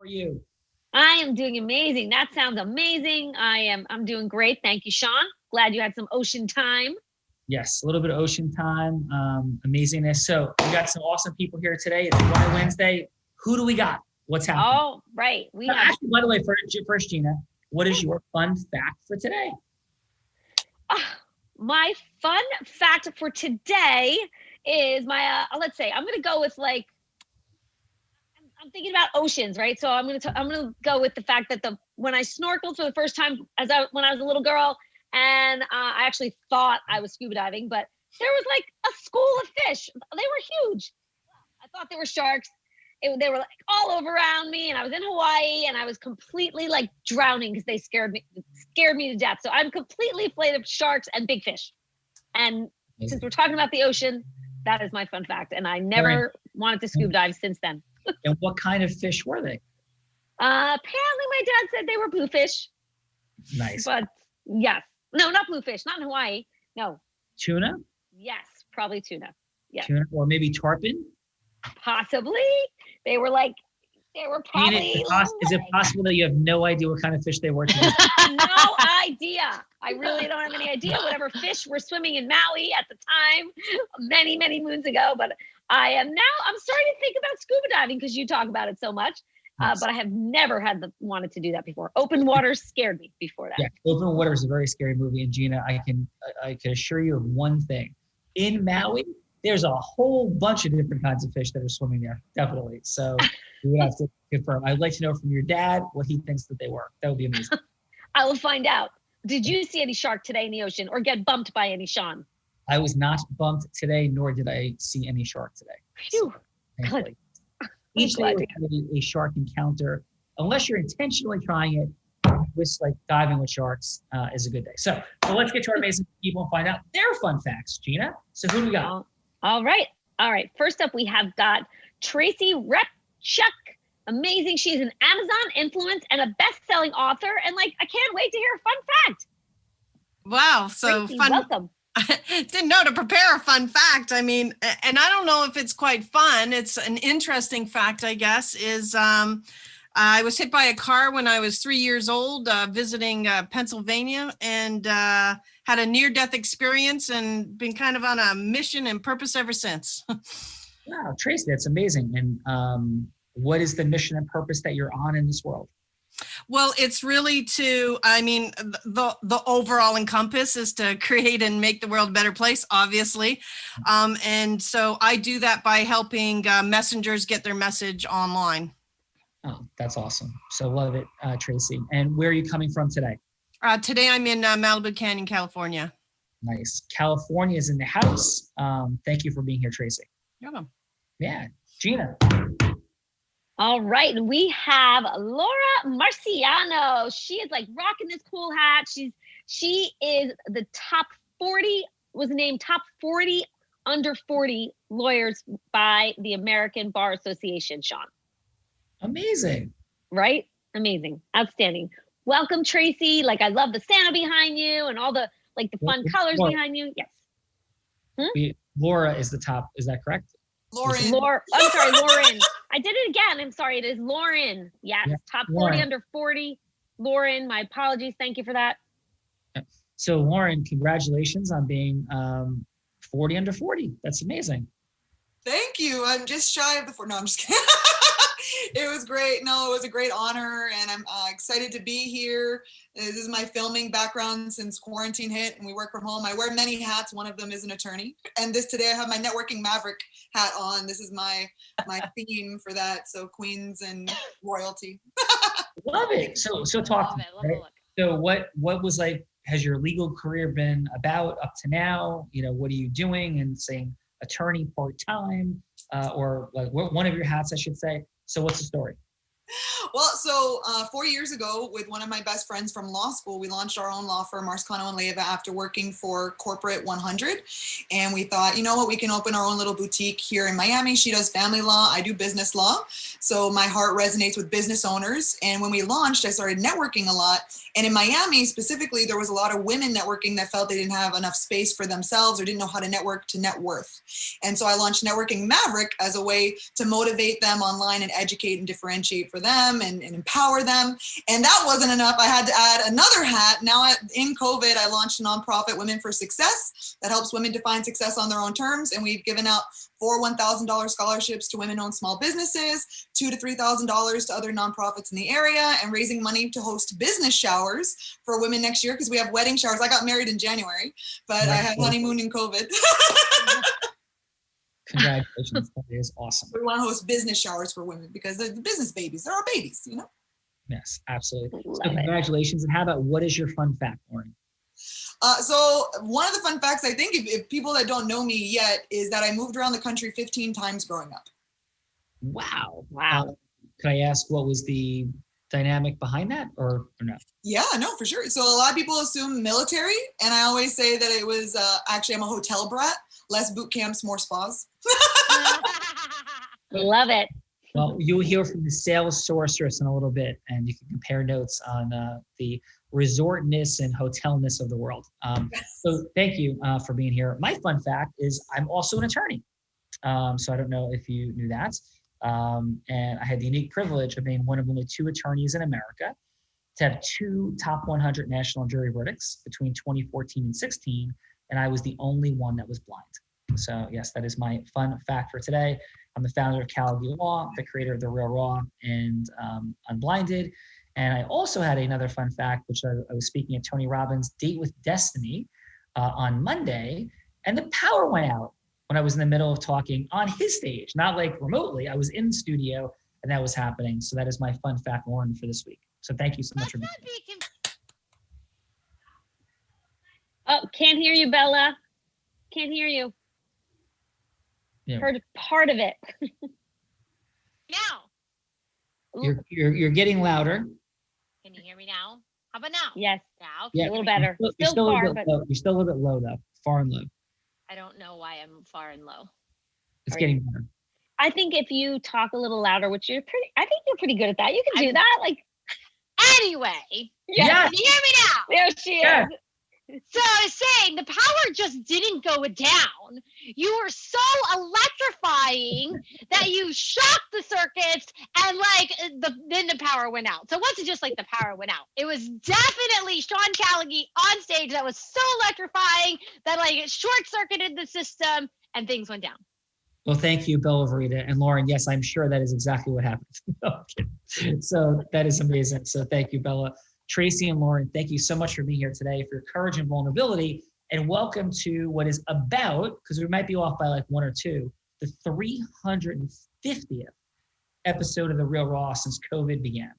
are you? I am doing amazing. That sounds amazing. I'm doing great. Thank you, Sean. Glad you had some ocean time. Yes, a little bit of ocean time, amazingness. So we got some awesome people here today. It's Why Wednesday. Who do we got? What's happening? Oh, right. Actually, by the way, first, Gina, what is your fun fact for today? My fun fact for today is let's say I'm going to go with I'm thinking about oceans, right? So I'm going to go with the fact that when I snorkeled for the first time when I was a little girl, and I actually thought I was scuba diving, but there was like a school of fish. They were huge. I thought they were sharks. They were like all over around me, and I was in Hawaii, and I was completely like drowning because they scared me to death. So I'm completely afraid of sharks and big fish. And since we're talking about the ocean, that is my fun fact. And I never wanted to scuba dive since then. And what kind of fish were they? Apparently my dad said they were bluefish. Nice. But yes. No, not bluefish, not in Hawaii. No. Tuna? Yes, probably tuna. Yes. Tuna, or maybe tarpon? Possibly. They were probably. Is it possible that you have no idea what kind of fish they were? No idea. I really don't have any idea. Whatever fish were swimming in Maui at the time, many, many moons ago. But I'm starting to think about scuba diving because you talk about it so much. But I have never wanted to do that before. Open water scared me before that. Yeah, Open Water is a very scary movie. And Gina, I can assure you of one thing. In Maui, there's a whole bunch of different kinds of fish that are swimming there, definitely. So we would have to confirm. I'd like to know from your dad what he thinks that they were. That would be amazing. I will find out. Did you see any shark today in the ocean or get bumped by any, Sean? I was not bumped today, nor did I see any shark today. Phew. So, each day we have a shark encounter, unless you're intentionally trying it, with like diving with sharks is a good day. So let's get to our amazing people and find out their fun facts, Gina. So who do we got? All right. First up, we have got Tracy Repchuk. Amazing. She's an Amazon influence and a best-selling author. And I can't wait to hear a fun fact. Wow. So Tracy, fun. Welcome. Didn't know to prepare a fun fact. I mean, and I don't know if it's quite fun. It's an interesting fact, I guess, is I was hit by a car when I was 3 years old, visiting Pennsylvania, and had a near-death experience and been kind of on a mission and purpose ever since. Wow, Tracy, that's amazing. And what is the mission and purpose that you're on in this world? Well, it's really the overall encompass is to create and make the world a better place, obviously. And so I do that by helping messengers get their message online. Oh, that's awesome. So love it, Tracy. And where are you coming from today? Today I'm in Malibu Canyon, California. Nice. California is in the house. Thank you for being here, Tracy. You're welcome. Yeah. Gina. All right. And we have Laura Marciano. She is rocking this cool hat. She is the was named top 40 under 40 lawyers by the American Bar Association, Sean. Amazing. Right? Amazing. Outstanding. Welcome, Tracy. I love the Santa behind you and all the fun colors behind you. Yes. Laura is the top. Is that correct? I'm sorry, Lauren. I did it again. I'm sorry. It is Lauren. Yes. Yeah, top 40 Lauren. Under 40. Lauren, my apologies. Thank you for that. So Lauren, congratulations on being 40 under 40. That's amazing. Thank you. I'm just shy of the 4. No, I'm just kidding. It was great. No, it was a great honor, and I'm excited to be here. This is my filming background since quarantine hit and we work from home. I wear many hats. One of them is an attorney. And today I have my networking maverick hat on. This is my theme for that. So queens and royalty. Love it. So talk to me. Right? So what was has your legal career been about up to now? What are you doing? And saying attorney part-time or one of your hats, I should say. So what's the story? Well, so 4 years ago, with one of my best friends from law school, we launched our own law firm, Marscano and Leyva, after working for Corporate 100. And we thought, you know what, we can open our own little boutique here in Miami. She does family law, I do business law. So my heart resonates with business owners. And when we launched, I started networking a lot. And in Miami specifically, there was a lot of women networking that felt they didn't have enough space for themselves or didn't know how to network to net worth. And so I launched Networking Maverick as a way to motivate them online and educate and differentiate for for them and empower them. And that wasn't enough. I had to add another hat. Now in COVID, I launched a nonprofit, Women for Success, that helps women define success on their own terms. And we've given out 4 $1,000 scholarships to women-owned small businesses, $2,000 to $3,000 to other nonprofits in the area, and raising money to host business showers for women next year, because we have wedding showers. I got married in January, but I had honeymoon in COVID. Congratulations. That is awesome. We want to host business showers for women because they're the business babies. They're our babies, you know? Yes, absolutely. Love So congratulations. And how about, what is your fun fact, Lauren? So one of the fun facts, I think, if people that don't know me yet, is that I moved around the country 15 times growing up. Wow. Wow. Could I ask what was the dynamic behind that, or no? Yeah, no, for sure. So a lot of people assume military, and I always say that it was actually, I'm a hotel brat. Less boot camps, more spas. Love it. Well, you'll hear from the sales sorceress in a little bit, and you can compare notes on the resortness and hotelness of the world. So thank you for being here. My fun fact is I'm also an attorney. So I don't know if you knew that. And I had the unique privilege of being one of only 2 attorneys in America to have 2 top 100 national jury verdicts between 2014 and 16. And I was the only one that was blind. So yes, that is my fun fact for today. I'm the founder of Calgary Law, the creator of The Real Raw and Unblinded. And I also had another fun fact, which I was speaking at Tony Robbins' Date with Destiny on Monday, and the power went out when I was in the middle of talking on his stage, not like remotely. I was in the studio and that was happening. So that is my fun fact, Lauren, for this week. So thank you so much for being here. Oh, can't hear you, Bella. Can't hear you. Yeah. Heard part of it. Now. You're getting louder. Can you hear me now? How about now? Yes. Now? Yeah, a little better. You're still far, a bit low. You're still a little bit low though. Far and low. I don't know why I'm far and low. It's getting better. I think if you talk a little louder, which I think you're pretty good at that. You can do that. Like, Anyway, Yes. can you hear me now? there she Yes. is. So I was saying the power just didn't go down. You were so electrifying that you shocked the circuits, and then the power went out. So it wasn't just like the power went out. It was definitely Sean Callaghan on stage that was so electrifying that it short-circuited the system and things went down. Well, thank you, Bella Verita. And Lauren, yes, I'm sure that is exactly what happened. Okay. So that is amazing. So thank you, Bella. Tracy and Lauren, thank you so much for being here today, for your courage and vulnerability. And welcome to what is about, because we might be off by 1 or 2, the 350th episode of The Real Raw since COVID began.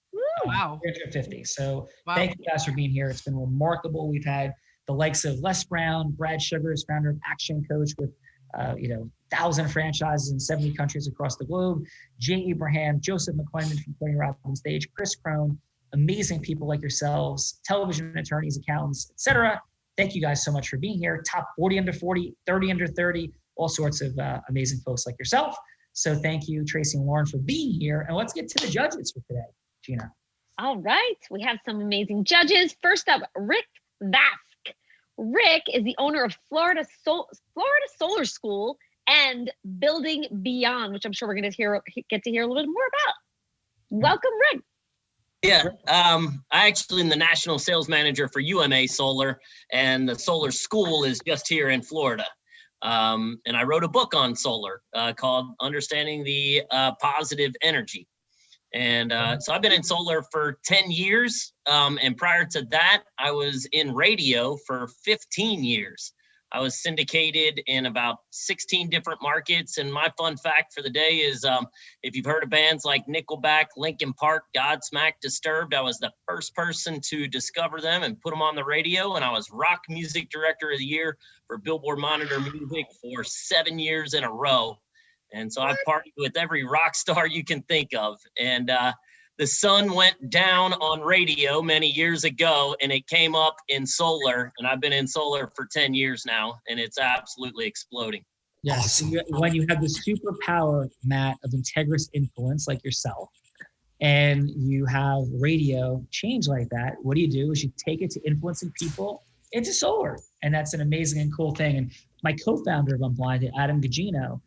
Wow. 350. So Wow. thank you guys for being here. It's been remarkable. We've had the likes of Les Brown, Brad Sugars, founder of Action Coach with 1,000 franchises in 70 countries across the globe. Jay Abraham, Joseph McClendon from Tony Robbins Stage, Chris Crone, amazing people like yourselves, television attorneys, accountants, etc. Thank you guys so much for being here. Top 40 under 40, 30 under 30, all sorts of amazing folks like yourself. So thank you, Tracy and Lauren, for being here. And let's get to the judges for today, Gina. All right. We have some amazing judges. First up, Rick Vasque. Rick is the owner of Florida Solar School and Building Beyond, which I'm sure we're going to get to hear a little bit more about. Welcome, Rick. Yeah, I actually am the national sales manager for UMA Solar, and the solar school is just here in Florida. And I wrote a book on solar called Understanding the Positive Energy. And so I've been in solar for 10 years. And prior to that, I was in radio for 15 years. I was syndicated in about 16 different markets. And my fun fact for the day is if you've heard of bands like Nickelback, Linkin Park, Godsmack, Disturbed, I was the first person to discover them and put them on the radio. And I was Rock Music Director of the Year for Billboard Monitor Music for 7 years in a row. And so I've partied with every rock star you can think of. And the sun went down on radio many years ago, and it came up in solar. And I've been in solar for 10 years now, and it's absolutely exploding. Yes. Awesome. When you have the superpower, Matt, of integrous influence like yourself, and you have radio change like that, what do? Is you take it to influencing people into solar. And that's an amazing and cool thing. And my co-founder of Unblinded, Adam Gugino,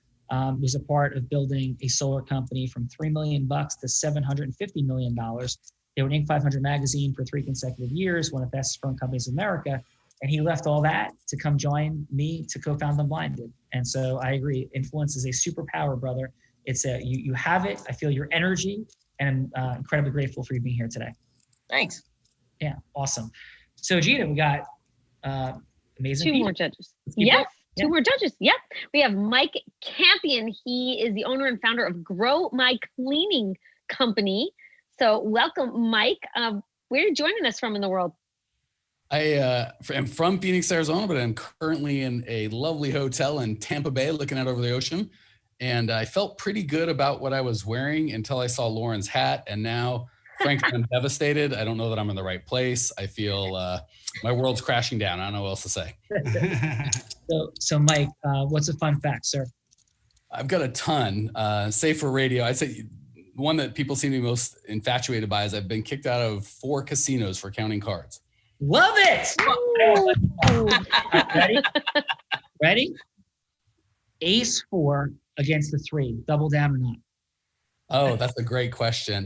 was a part of building a solar company from $3 million to $750 million. They were in Inc. 500 magazine for 3 consecutive years, one of the fastest growing companies in America. And he left all that to come join me to co-found Unblinded. And so I agree, influence is a superpower, brother. It's you have it. I feel your energy, and I'm incredibly grateful for you being here today. Thanks. Yeah, awesome. So Gina, we got amazing 2 people. more judges. People. Yes, Yeah. 2 more judges. Yep. We have Mike Campion. He is the owner and founder of Grow My Cleaning Company. So welcome, Mike. Where are you joining us from in the world? I am from Phoenix, Arizona, but I'm currently in a lovely hotel in Tampa Bay looking out over the ocean. And I felt pretty good about what I was wearing until I saw Lauren's hat. And now, frankly, I'm devastated. I don't know that I'm in the right place. I feel my world's crashing down. I don't know what else to say. So Mike, what's a fun fact, sir? I've got a ton. Save for radio, I'd say one that people seem to be most infatuated by is I've been kicked out of 4 casinos for counting cards. Love it. Ready? Ace 4 against the 3. Double down or not? Oh, that's a great question.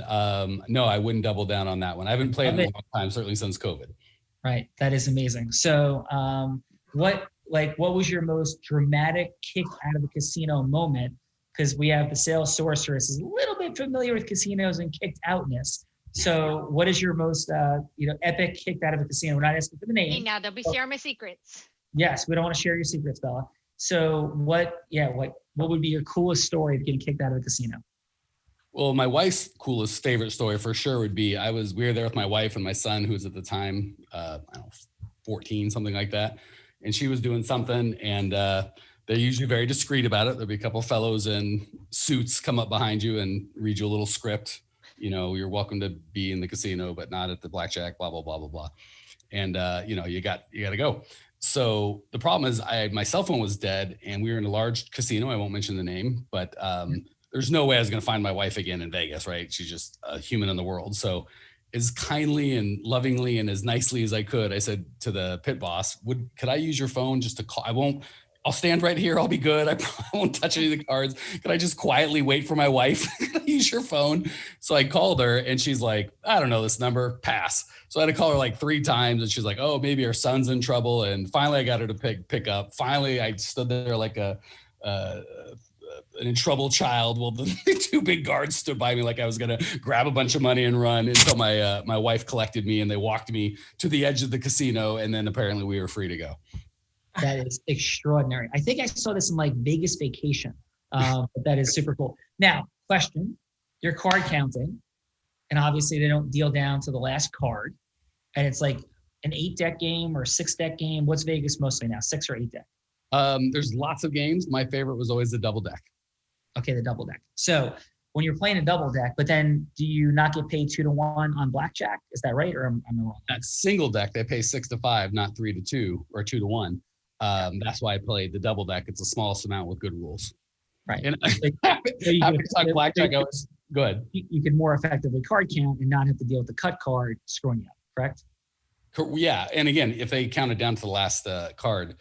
No, I wouldn't double down on that one. I haven't played in a long time, certainly since COVID. Right. That is amazing. So what was your most dramatic kick out of the casino moment? Because we have the sales sorceress is a little bit familiar with casinos and kicked outness. So what is your most epic kicked out of a casino? We're not asking for the name. Hey, now don't be sharing my secrets. Yes, we don't want to share your secrets, Bella. So what would be your coolest story of getting kicked out of a casino? Well, my wife's coolest favorite story for sure would be we were there with my wife and my son, who was at the time, 14, something like that. And she was doing something, and they're usually very discreet about it. There'll be a couple fellows in suits come up behind you and read you a little script. You're welcome to be in the casino, but not at the blackjack, blah, blah, blah, blah, blah. And, you got to go. So the problem is my cell phone was dead, and we were in a large casino. I won't mention the name, but there's no way I was going to find my wife again in Vegas, right? She's just a human in the world. So as kindly and lovingly and as nicely as I could, I said to the pit boss, could I use your phone just to call? I'll stand right here. I'll be good. I won't touch any of the cards. Could I just quietly wait for my wife? Could I use your phone? So I called her, and she's like, I don't know this number, pass. So I had to call her like 3 times, and she's like, oh, maybe her son's in trouble. And finally I got her to pick up. Finally, I stood there like an in trouble child. Well, the 2 big guards stood by me like I was going to grab a bunch of money and run until my wife collected me, and they walked me to the edge of the casino. And then apparently we were free to go. That is extraordinary. I think I saw this in like Vegas Vacation, but that is super cool. Now, question, you're card counting, and obviously they don't deal down to the last card, and it's like an 8-deck game or 6-deck game. What's Vegas mostly now, 6 or 8 deck? There's lots of games. My favorite was always the double deck. Okay, the double deck. So when you're playing a double deck, but then do you not get paid 2 to 1 on blackjack? Is that right, or am I wrong? That's single deck. They pay 6 to 5, not 3 to 2 or 2 to 1. That's why I played the double deck. It's the smallest amount with good rules. Right. And after talk blackjack, go ahead. You can more effectively card count and not have to deal with the cut card screwing you up, correct? Yeah. And again, if they counted down to the last card,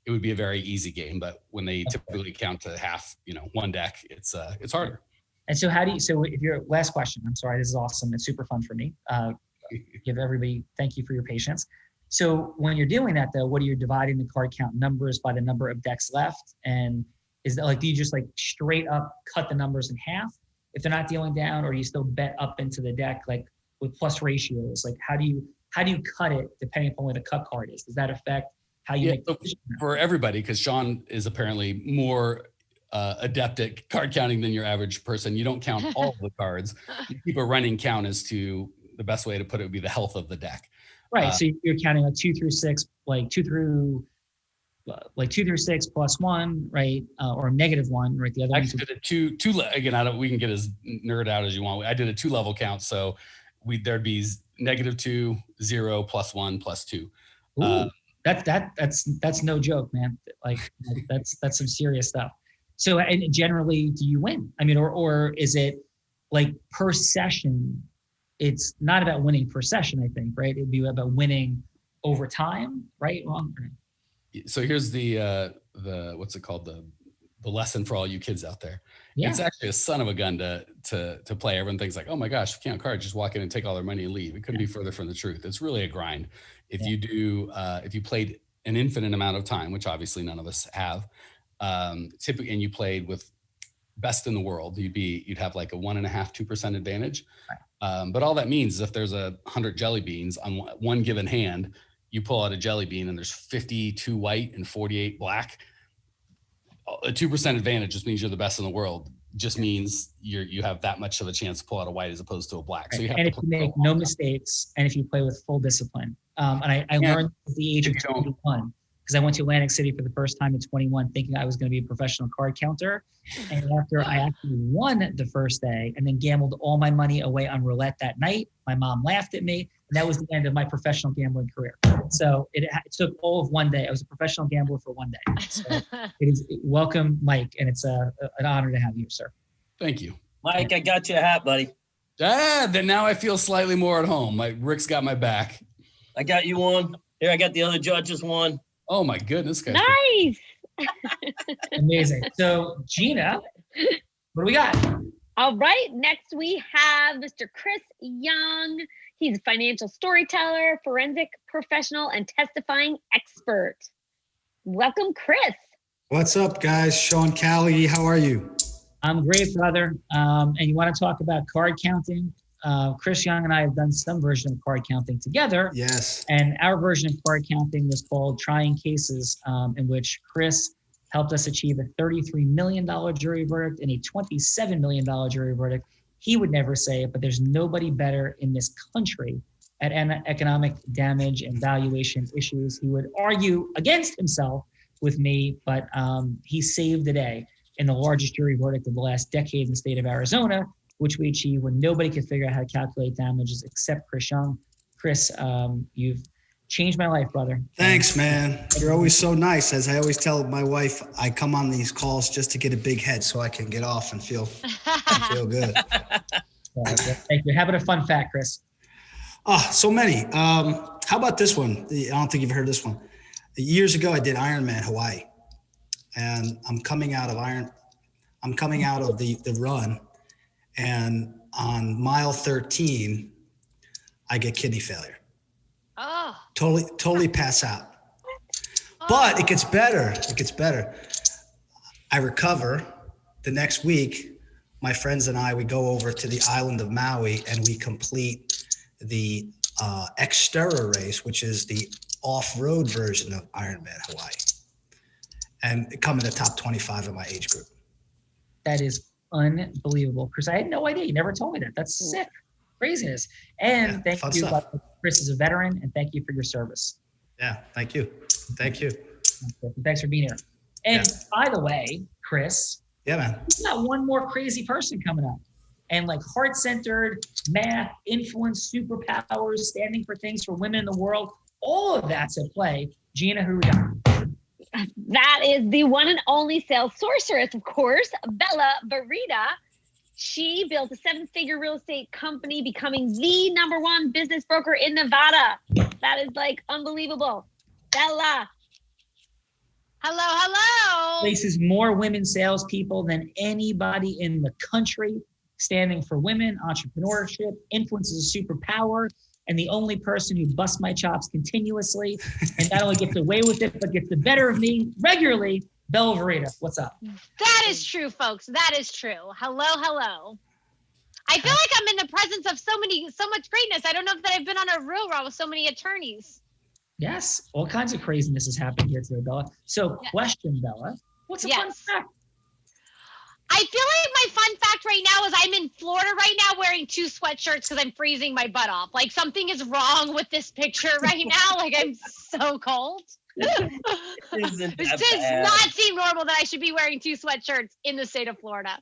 it would be a very easy game. But when they typically count to half, 1 deck, it's harder. And so if your last question, I'm sorry, this is awesome. It's super fun for me. Give everybody, thank you for your patience. So when you're doing that though, what are you dividing the card count numbers by the number of decks left? And is that do you just like straight up cut the numbers in half if they're not dealing down, or do you still bet up into the deck like with plus ratios? Like how do you cut it depending upon where the cut card is? Does that affect how you make the decision? For everybody, because Sean is apparently more adept at card counting than your average person. You don't count all of the cards. You keep a running count as to the best way to put it would be the health of the deck. Right. So you're counting like 2 through 6, like 2 through 6 plus 1, right? Or -1, right? The other I did a two again. We can get as nerd out as you want. I did a 2-level count, so there'd be -2, 0, +1, +2. Ooh, that's no joke, man. Like that's some serious stuff. So, and generally, do you win? I mean, or is it like per session? It's not about winning per session, I think, right? It'd be about winning over time, right? Wrong. So here's the what's it called? the lesson for all you kids out there. Yeah. It's actually a son of a gun to play. Everyone thinks like, oh my gosh, we can't card, just walk in and take all their money and leave. It couldn't be further from the truth. It's really a grind. If you do, if you played an infinite amount of time, which obviously none of us have, typically, and you played with best in the world, you'd have like a 1.5%, 2% advantage. But all that means is if there's 100 jelly beans on one given hand, you pull out a jelly bean and there's 52 white and 48 black. A 2% advantage just means you're the best in the world. Just means you have that much of a chance to pull out a white as opposed to a black. So you have and if you make no mistakes, and if you play with full discipline, and I learned at the age of 21, because I went to Atlantic City for the first time at 21, thinking I was going to be a professional card counter. And after I actually won the first day and then gambled all my money away on roulette that night, my mom laughed at me. And that was the end of my professional gambling career. So it took all of one day. I was a professional gambler for one day. So welcome, Mike. And it's an honor to have you, sir. Thank you. Mike, I got you a hat, buddy. Then now I feel slightly more at home. Rick's got my back. I got you one. Here, I got the other judges one. Oh my goodness, guys. Nice. Amazing. So Gina, what do we got? All right. Next we have Mr. Chris Young. He's a financial storyteller, forensic professional, and testifying expert. Welcome, Chris. What's up, guys? Sean Callie, how are you? I'm great, brother. And you want to talk about card counting? Chris Young and I have done some version of card counting together. Yes. And our version of card counting was called Trying Cases, in which Chris helped us achieve a $33 million jury verdict and a $27 million jury verdict. He would never say it, but there's nobody better in this country at economic damage and valuation issues. He would argue against himself with me, but he saved the day in the largest jury verdict of the last decade in the state of Arizona, which we achieved when nobody could figure out how to calculate damages except Chris Young. Chris, you've changed my life, brother. Thanks, man. You're always so nice. As I always tell my wife, I come on these calls just to get a big head so I can get off and feel good. Thank you. How about a fun fact, Chris? So many. How about this one? I don't think you've heard this one. Years ago, I did Ironman Hawaii, and I'm coming out of the run, and on mile 13, I get kidney failure. Oh. Totally pass out. But it gets better. I recover. The next week, my friends and I, we go over to the island of Maui and we complete the Xterra race, which is the off-road version of Ironman Hawaii, and come in the top 25 of my age group. That is unbelievable, Chris. I had no idea. You never told me that. That's sick. Craziness. And thank you. Chris is a veteran, and thank you for your service. Yeah, thank you. Thank you. Thanks for being here. And by the way, Chris, yeah, man, we got one more crazy person coming up. And like heart-centered, math, influence, superpowers, standing for things for women in the world, all of that's at play. Gina, who we got? That is the one and only sales sorceress, of course, Bella Verita. She built a 7-figure real estate company, becoming the #1 business broker in Nevada. That is like unbelievable. Bella. Hello. Places more women salespeople than anybody in the country, standing for women, entrepreneurship, influence is a superpower, and the only person who busts my chops continuously and not only gets away with it, but gets the better of me regularly, Bella Verita. What's up? That is true, folks. That is true. Hello. I feel like I'm in the presence of so much greatness. I don't know if that I've been on a Real Raw with so many attorneys. Yes, all kinds of craziness is happening here today, Bella. So question, Bella, what's a fun fact? I feel like my fun fact right now is I'm in Florida right now wearing 2 sweatshirts because I'm freezing my butt off. Like something is wrong with this picture right now. Like I'm so cold. It does not seem normal that I should be wearing 2 sweatshirts in the state of Florida.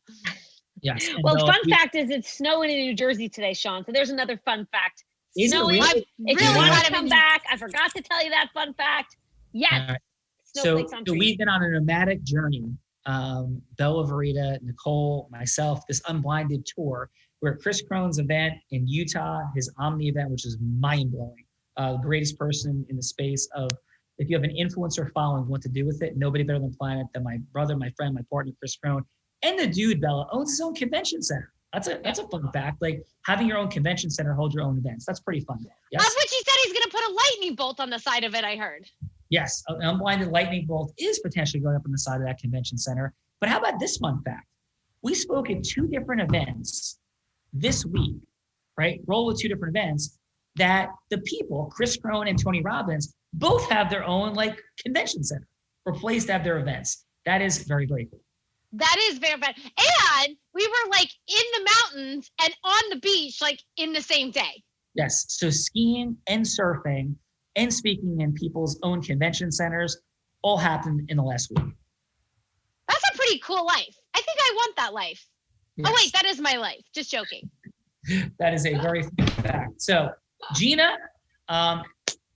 Yes. Well, fun fact is it's snowing in New Jersey today, Sean. So there's another fun fact. Is it really? If you want to come back, I forgot to tell you that fun fact. Yes. Right. Snowflakes on So trees. we've been on a nomadic journey. Bella Verita, Nicole, myself, this unblinded tour. We're at Chris Crone's event in Utah, his Omni event, which is mind-blowing. The greatest person in the space of If you have an influencer following, what to do with it, nobody better than Planet than my brother, my friend, my partner, Chris Crone, and the dude, Bella, owns his own convention center. That's a fun fact. Like having your own convention center, hold your own events. That's pretty fun. Yes? That's what she said. He's going to put a lightning bolt on the side of it, I heard. Yes, an unblinded lightning bolt is potentially going up on the side of that convention center. But how about this fun fact? We spoke at 2 different events this week, right? Roll with 2 different events that the people, Chris Crone and Tony Robbins, both have their own like convention center or place to have their events. That is very, very cool. That is very bad. And we were like in the mountains and on the beach, like in the same day. Yes. So skiing and surfing and speaking in people's own convention centers all happened in the last week. That's a pretty cool life. I think I want that life. Yes. Oh, wait, that is my life. Just joking. That is a very fun fact. So Gina,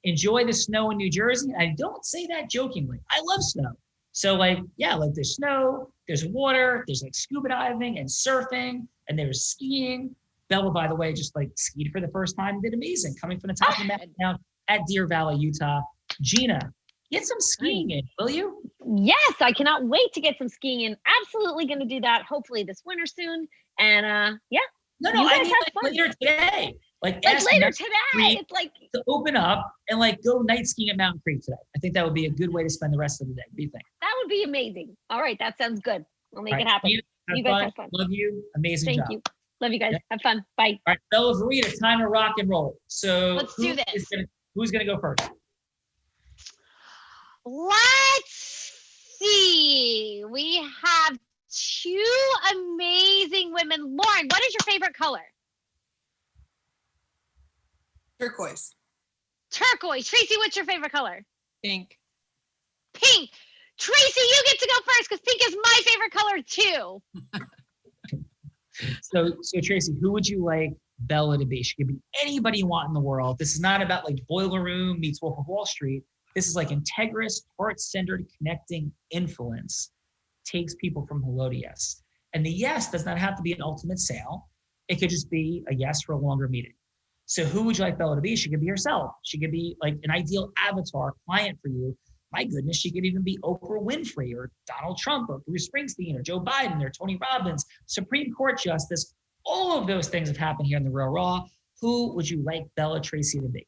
enjoy the snow in New Jersey. I don't say that jokingly. I love snow. So like, yeah, like there's snow, there's water, there's like scuba diving and surfing, and there's skiing. Bella, by the way, just like skied for the first time and did amazing, coming from the top of the mountain down at Deer Valley, Utah. Gina, get some skiing in, will you? Yes, I cannot wait to get some skiing in. Absolutely going to do that. Hopefully this winter soon. And yeah. No, You I guys mean have like fun. later today. Like later today. It's like, to open up and like go night skiing at Mountain Creek today. I think that would be a good way to spend the rest of the day. What do you think? that would be amazing. All right, that sounds good. We'll make All it right, happen. Gina, You guys have fun. Love you. Amazing Thank job. you. Love you guys. Yeah. Have fun. Bye. All right, Bella Verita, time to rock and roll. So Let's do this. Who's gonna go first? Let's see. We have 2 amazing women. Lauren, what is your favorite color? Turquoise. Turquoise. Tracy, what's your favorite color? Pink. Pink. Tracy, you get to go first because pink is my favorite color too. So Tracy, who would you like Bella to be? She could be anybody you want in the world. This is not about like Boiler Room meets Wolf of Wall Street. This is like integrous, heart-centered, connecting influence takes people from hello to yes. And the yes does not have to be an ultimate sale. It could just be a yes for a longer meeting. So who would you like Bella to be? She could be herself. She could be like an ideal avatar client for you. My goodness, she could even be Oprah Winfrey or Donald Trump or Bruce Springsteen or Joe Biden or Tony Robbins, Supreme Court Justice. All of those things have happened here in the Real Raw. Who would you like Bella Tracy to be?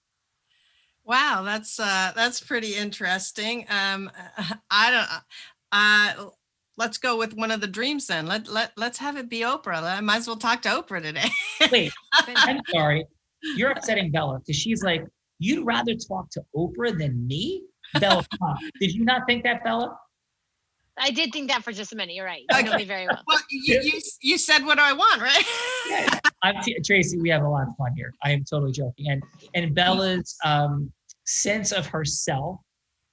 Wow, that's pretty interesting. Let's go with one of the dreams then. Let's have it be Oprah. I might as well talk to Oprah today. Wait, I'm sorry. You're upsetting Bella because she's like, you'd rather talk to Oprah than me? Bella, come on. Did you not think that, Bella? I did think that for just a minute. You're right. You know me very well. Well, you said what I want, right? Yeah. Tracy, we have a lot of fun here. I am totally joking. And Bella's sense of herself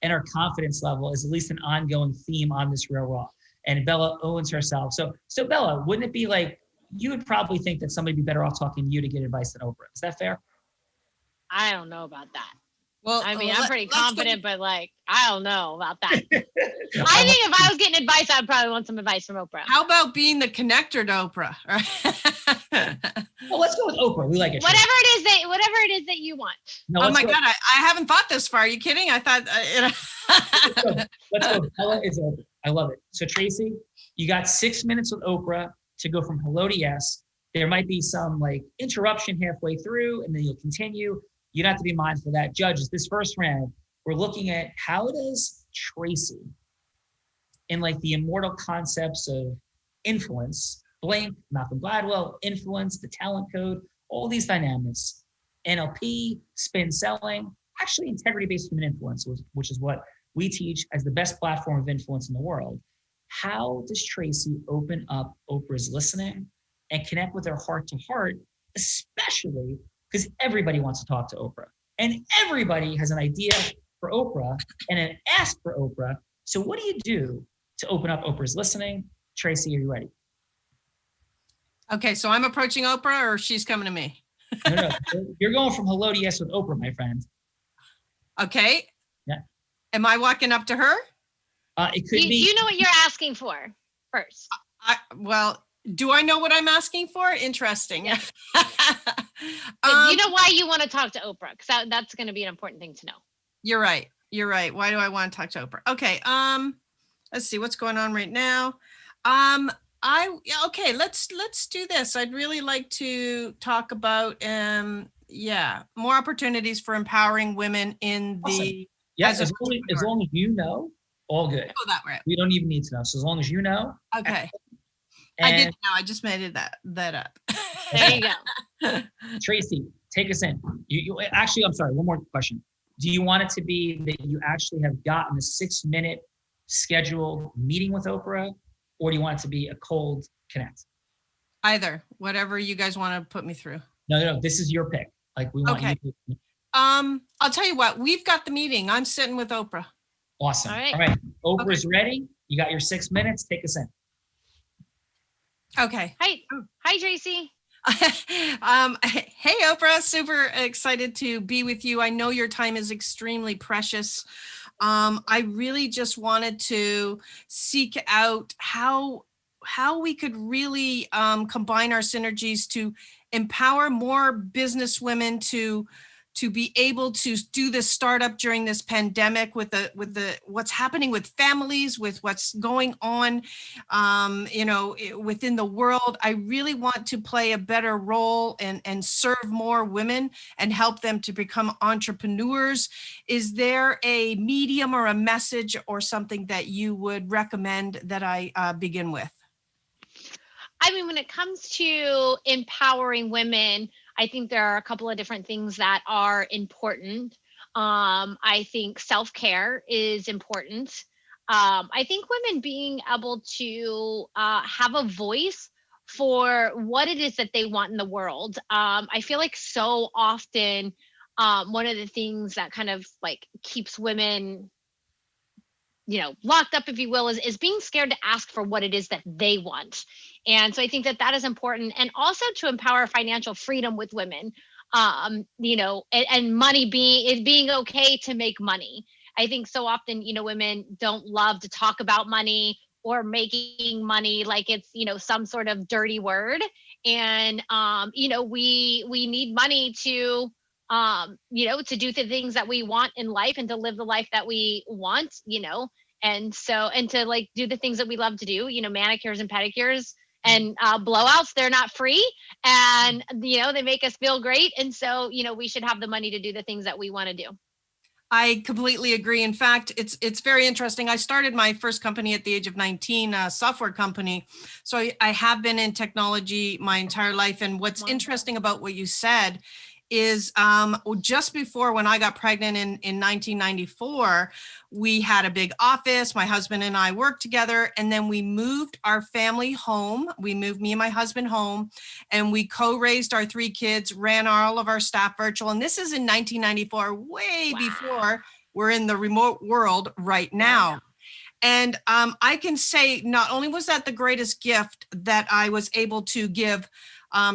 and her confidence level is at least an ongoing theme on this Real Raw. And Bella owns herself. So Bella, wouldn't it be like, you would probably think that somebody would be better off talking to you to get advice than Oprah. Is that fair? I don't know about that. Well, I mean, I'm pretty let's confident, but like, I don't know about that. I think if I was getting advice, I'd probably want some advice from Oprah. How about being the connector to Oprah? Well, let's go with Oprah. We like it. Whatever it is that you want. No, Oh my go. God, I haven't thought this far. Are you kidding? I thought, Let's go. Bella is Oprah. I love it. So Tracy, you got 6 minutes with Oprah to go from hello to yes. There might be some like interruption halfway through, and then you'll continue. You'd have to be mindful of that. Judges, this first round, we're looking at how does Tracy, in like the immortal concepts of influence, Blink, Malcolm Gladwell, influence, the talent code, all these dynamics, NLP, spin selling, actually integrity-based human influence, which is what we teach as the best platform of influence in the world. How does Tracy open up Oprah's listening and connect with her heart to heart, especially because everybody wants to talk to Oprah and everybody has an idea for Oprah and an ask for Oprah. So what do you do to open up Oprah's listening? Tracy, are you ready? okay, so I'm approaching Oprah or she's coming to me? No. You're going from hello to yes with Oprah, my friend. Okay. Yeah. Am I walking up to her? It could Do be. you know what you're asking for first? Well, do I know what I'm asking for? Interesting. Do you know why you want to talk to Oprah? Because that's going to be an important thing to know. You're right. You're right. Why do I want to talk to Oprah? Okay. Let's see what's going on right now. Okay, let's do this. I'd really like to talk about more opportunities for empowering women in the as long as you know, all good. Go that way. We don't even need to know. So as long as you know. Okay. I didn't know. I just made that up. There you go. Tracy, take us in. You actually, I'm sorry, one more question. Do you want it to be that you actually have gotten a 6-minute scheduled meeting with Oprah, or do you want it to be a cold connect? Either, whatever you guys want to put me through. No, this is your pick. Like we want you to. I'll tell you what, we've got the meeting. I'm sitting with Oprah. Awesome. All right. Oprah's ready. You got your 6 minutes. Take us in. Okay. Hi, Tracy. Hey, Oprah. Super excited to be with you. I know your time is extremely precious. I really just wanted to seek out how we could really combine our synergies to empower more business women to be able to do this startup during this pandemic with the what's happening with families, with what's going on, within the world. I really want to play a better role and serve more women and help them to become entrepreneurs. Is there a medium or a message or something that you would recommend that I begin with? I mean, when it comes to empowering women, I think there are a couple of different things that are important. I think self-care is important. I think women being able to have a voice for what it is that they want in the world. I feel like so often one of the things that kind of like keeps women, locked up, if you will, is being scared to ask for what it is that they want. And so I think that is important. And also to empower financial freedom with women, and money being okay to make money. I think so often, women don't love to talk about money or making money like it's, some sort of dirty word. And, we need money to, to do the things that we want in life and to live the life that we want, and to like do the things that we love to do, manicures and pedicures and blowouts. They're not free, and they make us feel great. And so we should have the money to do the things that we want to do. I completely agree. In fact, it's very interesting. I started my first company at the age of 19, a software company. So I have been in technology my entire life. And what's interesting about what you said is just before, when I got pregnant in 1994, we had a big office. My husband and I worked together, and then we moved our family home. We moved me and my husband home, and we co-raised our 3 kids, ran all of our staff virtual. And this is in 1994, way before we're in the remote world right now. And I can say not only was that the greatest gift that I was able to give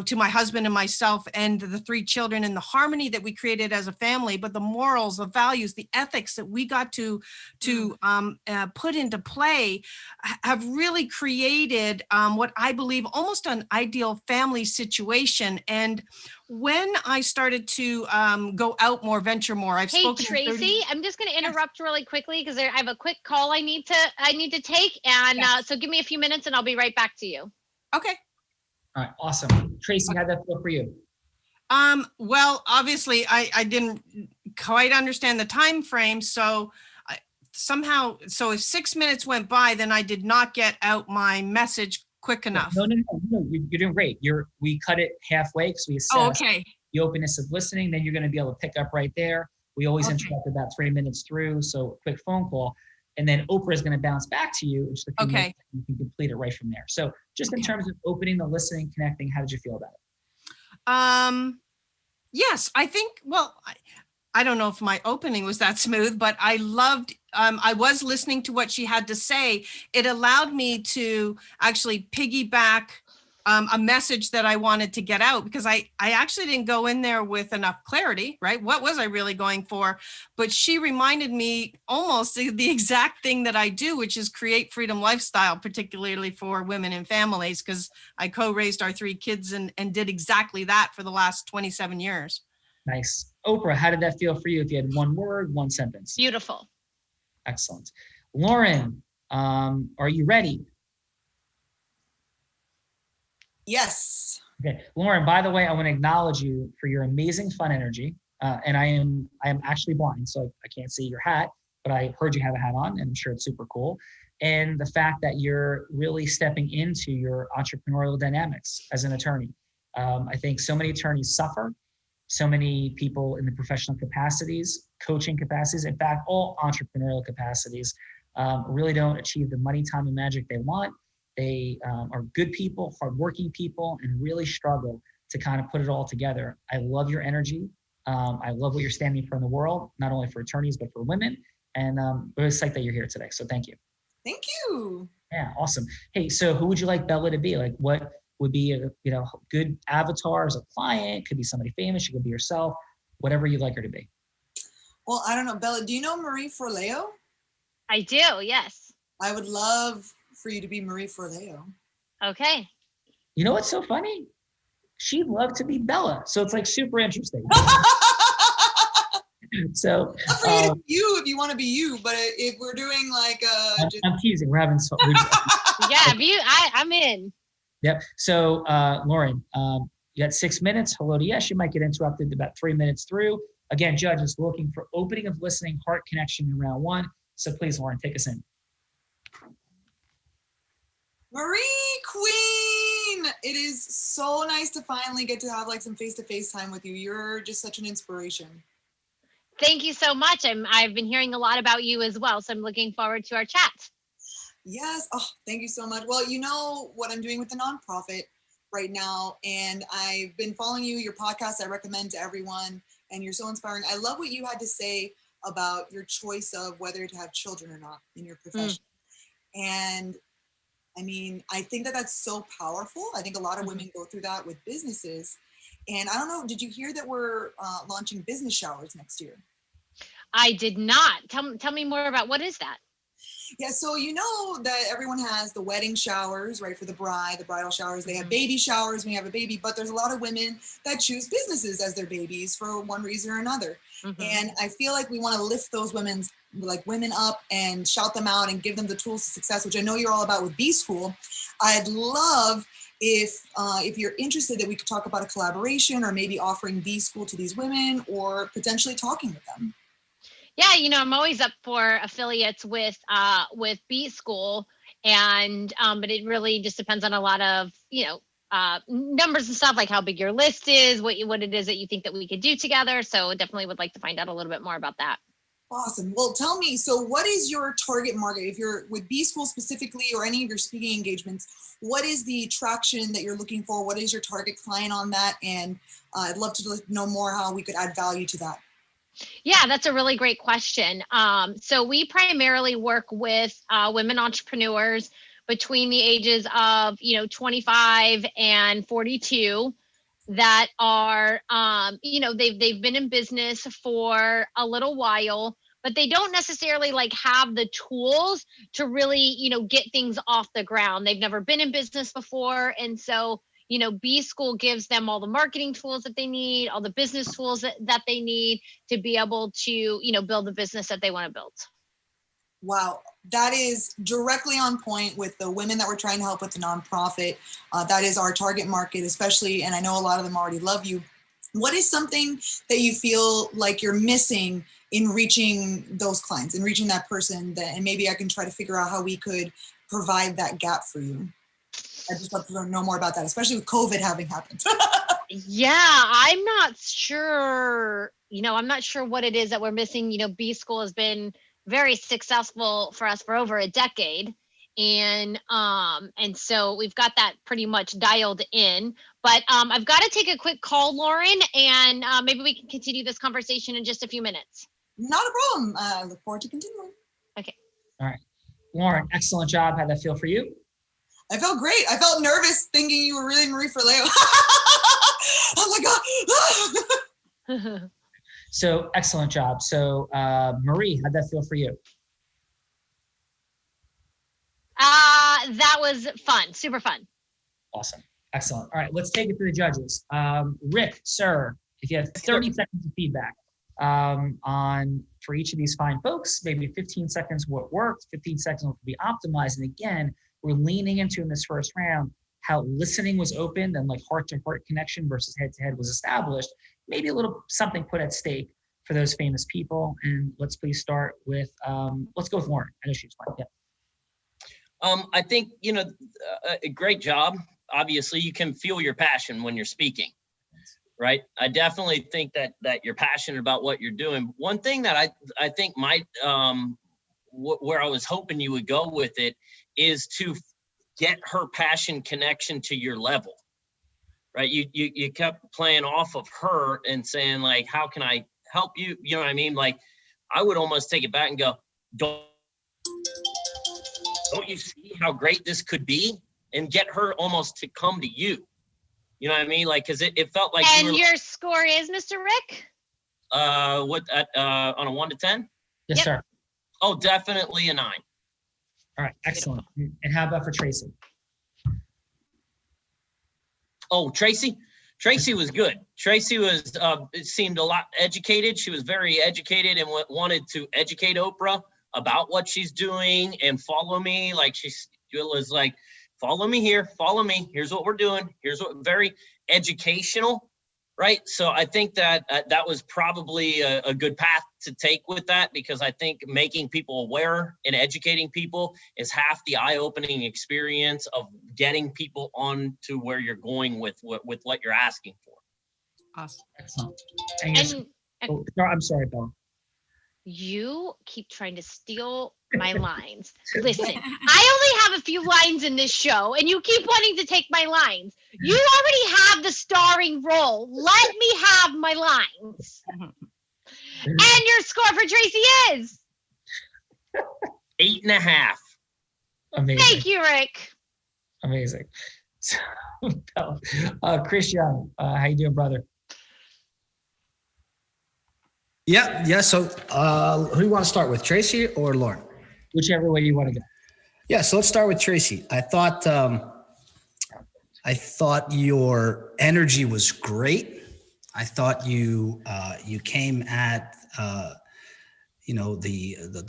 to my husband and myself and the 3 children, and the harmony that we created as a family, but the morals, the values, the ethics that we got to put into play have really created what I believe almost an ideal family situation. And when I started to go out more, venture more, I've spoken. Hey, Tracy, I'm just going to interrupt really quickly because I have a quick call I need to take, and so give me a few minutes and I'll be right back to you. Okay. All right, awesome. Tracy, how'd that feel for you? Well, obviously I didn't quite understand the time frame. So if 6 minutes went by, then I did not get out my message quick enough. No, you're doing great. We cut it halfway because we assessed the openness of listening. Then you're going to be able to pick up right there. We always interrupt about 3 minutes through. So a quick phone call. And then Oprah is going to bounce back to you. Just you can complete it right from there. So just in terms of opening, the listening, connecting, how did you feel about it? Yes, I think, I don't know if my opening was that smooth, but I loved, I was listening to what she had to say. It allowed me to actually piggyback a message that I wanted to get out, because I actually didn't go in there with enough clarity, right? What was I really going for? But she reminded me almost the exact thing that I do, which is create freedom lifestyle, particularly for women and families, because I co-raised our 3 kids and did exactly that for the last 27 years. Nice. Oprah, how did that feel for you if you had one word, one sentence? Beautiful. Excellent. Lauren, are you ready? Yes. Okay, Lauren, by the way, I want to acknowledge you for your amazing fun energy. And I am actually blind, so I can't see your hat, but I heard you have a hat on, and I'm sure it's super cool. And the fact that you're really stepping into your entrepreneurial dynamics as an attorney. I think so many attorneys suffer. So many people in the professional capacities, coaching capacities, in fact, all entrepreneurial capacities, really don't achieve the money, time, and magic they want. They are good people, hardworking people, and really struggle to kind of put it all together. I love your energy. I love what you're standing for in the world, not only for attorneys, but for women. And we're psyched that you're here today. So thank you. Thank you. Yeah, awesome. Hey, so who would you like Bella to be? Like, what would be a good avatar as a client? Could be somebody famous. You could be yourself. Whatever you'd like her to be. Well, I don't know, Bella. Do you know Marie Forleo? I do, yes. I would love for you to be Marie Forleo. Okay. You know what's so funny? She'd love to be Bella. So it's like super interesting. So Not for you to be you if you want to be you, but if we're doing like I'm teasing. We're having so Yeah, I'm in. Yep. So Lauren, you got 6 minutes. Hello to yes. You might get interrupted about 3 minutes through. Again, judges looking for opening of listening, heart connection in round one. So please, Lauren, take us in. Marie Queen, it is so nice to finally get to have like some face-to-face time with you. You're just such an inspiration. Thank you so much. I've been hearing a lot about you as well, so I'm looking forward to our chat. Yes. Oh, thank you so much. Well, you know what I'm doing with the nonprofit right now, and I've been following you, your podcast I recommend to everyone, and you're so inspiring. I love what you had to say about your choice of whether to have children or not in your profession. And I mean, I think that that's so powerful. I think a lot of women go through that with businesses. And I don't know, did you hear that we're launching business showers next year? I did not. Tell me more about what is that? Yeah, so you know that everyone has the wedding showers, right, for the bride, the bridal showers. They have baby showers when you have a baby, but there's a lot of women that choose businesses as their babies for one reason or another. And I feel like we want to lift those women up and shout them out and give them the tools to success, which I know you're all about with B School. I'd love if you're interested that we could talk about a collaboration or maybe offering B School to these women or potentially talking with them. Yeah, I'm always up for affiliates with B School, and but it really just depends on a lot of numbers and stuff, like how big your list is, what it is that you think that we could do together. So definitely would like to find out a little bit more about that. Awesome. Well, tell me, so what is your target market? If you're with B School specifically or any of your speaking engagements, what is the traction that you're looking for? What is your target client on that? And I'd love to know more how we could add value to that. Yeah, that's a really great question. So we primarily work with women entrepreneurs between the ages of 25 and 42 that are they've been in business for a little while, but they don't necessarily have the tools to really get things off the ground. They've never been in business before, and so B School gives them all the marketing tools that they need, all the business tools that they need to be able to, build the business that they want to build. Wow, that is directly on point with the women that we're trying to help with the nonprofit. That is our target market, especially, and I know a lot of them already love you. What is something that you feel like you're missing in reaching those clients and reaching that person and maybe I can try to figure out how we could provide that gap for you? I'd just love to know more about that, especially with COVID having happened. Yeah, I'm not sure. I'm not sure what it is that we're missing. B School has been very successful for us for over a decade. And so we've got that pretty much dialed in. But I've got to take a quick call, Lauren, and maybe we can continue this conversation in just a few minutes. Not a problem. I look forward to continuing. Okay. All right. Lauren, excellent job. How'd that feel for you? I felt great. I felt nervous thinking you were really Marie Forleo. Oh my God. So excellent job. So Marie, how'd that feel for you? That was fun. Super fun. Awesome. Excellent. All right, let's take it to the judges. Rick, sir, if you had 30 seconds of feedback on for each of these fine folks, maybe 15 seconds what worked, 15 seconds what could be optimized. And again, we're leaning into in this first round how listening was opened and like heart-to-heart connection versus head-to-head was established. Maybe a little something put at stake for those famous people. And let's please start with, let's go with Lauren. I know she's fine. Yeah. I think, a great job. Obviously, you can feel your passion when you're speaking, right? I definitely think that you're passionate about what you're doing. One thing that I think might, where I was hoping you would go with it is to get her passion connection to your level, right? You kept playing off of her and saying like, how can I help you? You know what I mean? Like, I would almost take it back and go, don't you see how great this could be? And get her almost to come to you. You know what I mean? Like, cause it felt like. And your score is, Mr. Rick? On a 1 to 10? Yes, sir. Oh, definitely a 9. All right, excellent. And how about for Tracy? Oh, Tracy was good. Tracy was, it seemed a lot educated. She was very educated and wanted to educate Oprah about what she's doing and follow me. Like she was like, follow me here, follow me. Here's what we're doing. Here's what, very educational, right? So I think that that was probably a good path to take with that, because I think making people aware and educating people is half the eye-opening experience of getting people on to where you're going with what you're asking for. Awesome. Excellent. I'm sorry, Bella. You keep trying to steal my lines. Listen, I only have a few lines in this show, and you keep wanting to take my lines. You already have the starring role. Let me have my lines. And your score for Tracy is 8.5. Amazing. Thank you, Rick. Amazing. So, Chris Young, how you doing, brother? Yeah. So who do you want to start with, Tracy or Lauren? Whichever way you want to go. Yeah. So let's start with Tracy. I thought your energy was great. I thought you came at the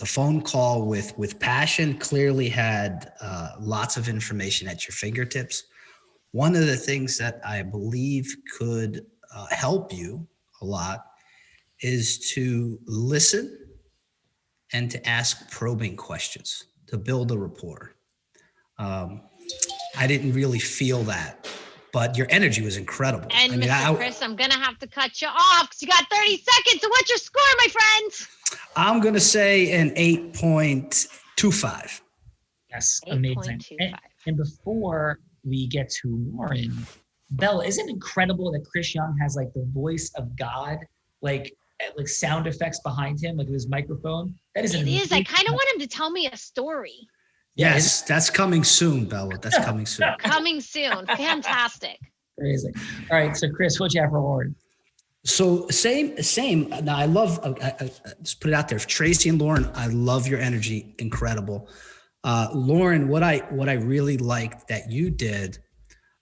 phone call with passion. Clearly had lots of information at your fingertips. One of the things that I believe could help you a lot is to listen and to ask probing questions to build a rapport. I didn't really feel that, but your energy was incredible. And Mr. Chris, I'm going to have to cut you off because you got 30 seconds. So what's your score, my friend? I'm going to say an 8.25. Yes, amazing. And before we get to Lauren, Bella, isn't it incredible that Chris Young has like the voice of God, like sound effects behind him, like with his microphone? That is it is. I kind of want him to tell me a story. Yes, that's coming soon, Bella. That's coming soon. Coming soon. Fantastic. Amazing. All right, so Chris, what'd you have for Lauren? So same. Now I love, I just put it out there. Tracy and Lauren, I love your energy. Incredible. Lauren, what I really liked that you did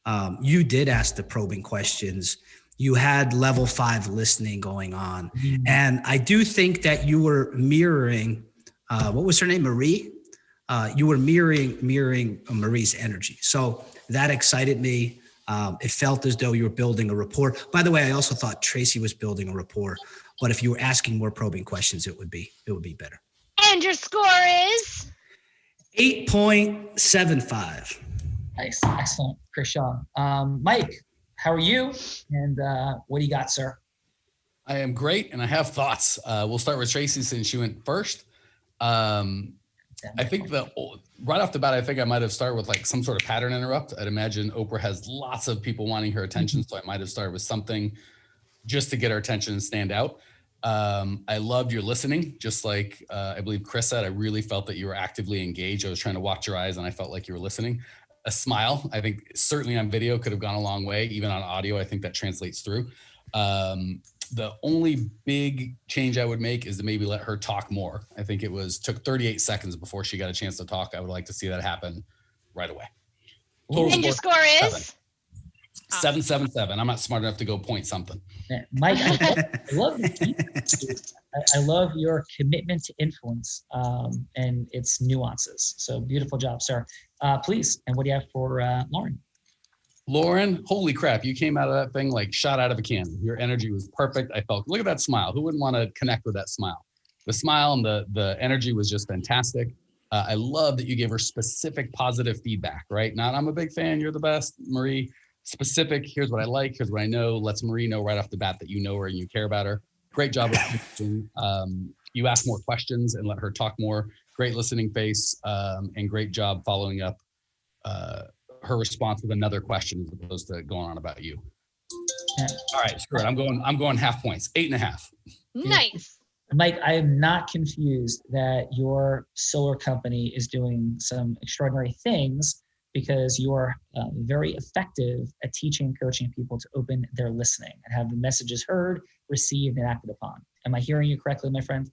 ask the probing questions. You had level 5 listening going on. Mm-hmm. And I do think that you were mirroring, what was her name? Marie? You were mirroring Marie's energy. So that excited me. It felt as though you were building a rapport. By the way, I also thought Tracy was building a rapport, but if you were asking more probing questions, it would be better. And your score is? 8.75. Nice. Excellent, Chris Shaw. Mike, how are you? And what do you got, sir? I am great, and I have thoughts. We'll start with Tracy since she went first. I think right off the bat, I think I might have started with like some sort of pattern interrupt. I'd imagine Oprah has lots of people wanting her attention, so I might have started with something just to get her attention and stand out. I loved your listening, just like I believe Chris said. I really felt that you were actively engaged. I was trying to watch your eyes, and I felt like you were listening. A smile, I think certainly on video could have gone a long way. Even on audio, I think that translates through. The only big change I would make is to maybe let her talk more. I think it took 38 seconds before she got a chance to talk. I would like to see that happen right away. And your score is? 777. I'm not smart enough to go point something. Yeah, Mike, I love your commitment to influence and its nuances. So beautiful job, sir. Please, and what do you have for Lauren? Lauren, holy crap, you came out of that thing like shot out of a cannon. Your energy was perfect. I felt, look at that smile. Who wouldn't want to connect with that smile? The smile and the energy was just fantastic. I love that you gave her specific positive feedback, right? Not, I'm a big fan, you're the best, Marie. Specific, here's what I like, here's what I know. Lets Marie know right off the bat that you know her and you care about her. Great job of you asked more questions and let her talk more. Great listening face, and great job following up her response with another question as opposed to going on about you. Yeah. All right, screw it. I'm going half points, 8.5. Nice. Mike, I am not confused that your solar company is doing some extraordinary things because you are very effective at teaching and coaching people to open their listening and have the messages heard, received, and acted upon. Am I hearing you correctly, my friend?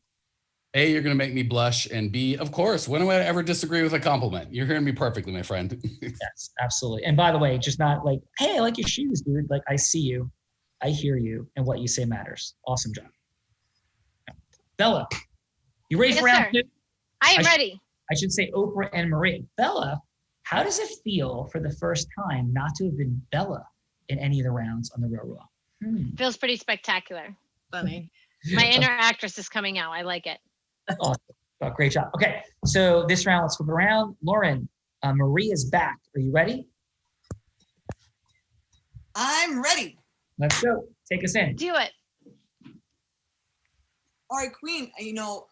A, you're going to make me blush, and B, of course, when do I ever disagree with a compliment? You're hearing me perfectly, my friend. Yes, absolutely. And by the way, just not like, hey, I like your shoes, dude. Like, I see you, I hear you, and what you say matters. Awesome job. Bella, you ready for round 2? I am ready. I should say Oprah and Marie. Bella, how does it feel for the first time not to have been Bella in any of the rounds on the Real Raw? Feels pretty spectacular. Funny. My inner actress is coming out. I like it. Awesome. Oh, great job. Okay, so this round, let's flip around. Lauren, Marie is back. Are you ready? I'm ready. Let's go. Take us in. Do it. All right, Queen,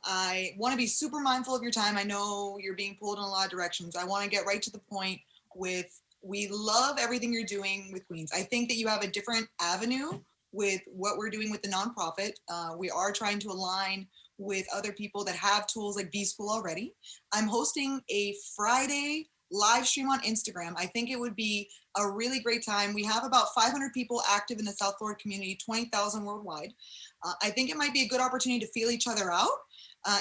I want to be super mindful of your time. I know you're being pulled in a lot of directions. I want to get right to the point with, we love everything you're doing with Queens. I think that you have a different avenue with what we're doing with the nonprofit. We are trying to align with other people that have tools like B-School already. I'm hosting a Friday live stream on Instagram. I think it would be a really great time. We have about 500 people active in the South Florida community, 20,000 worldwide. I think it might be a good opportunity to feel each other out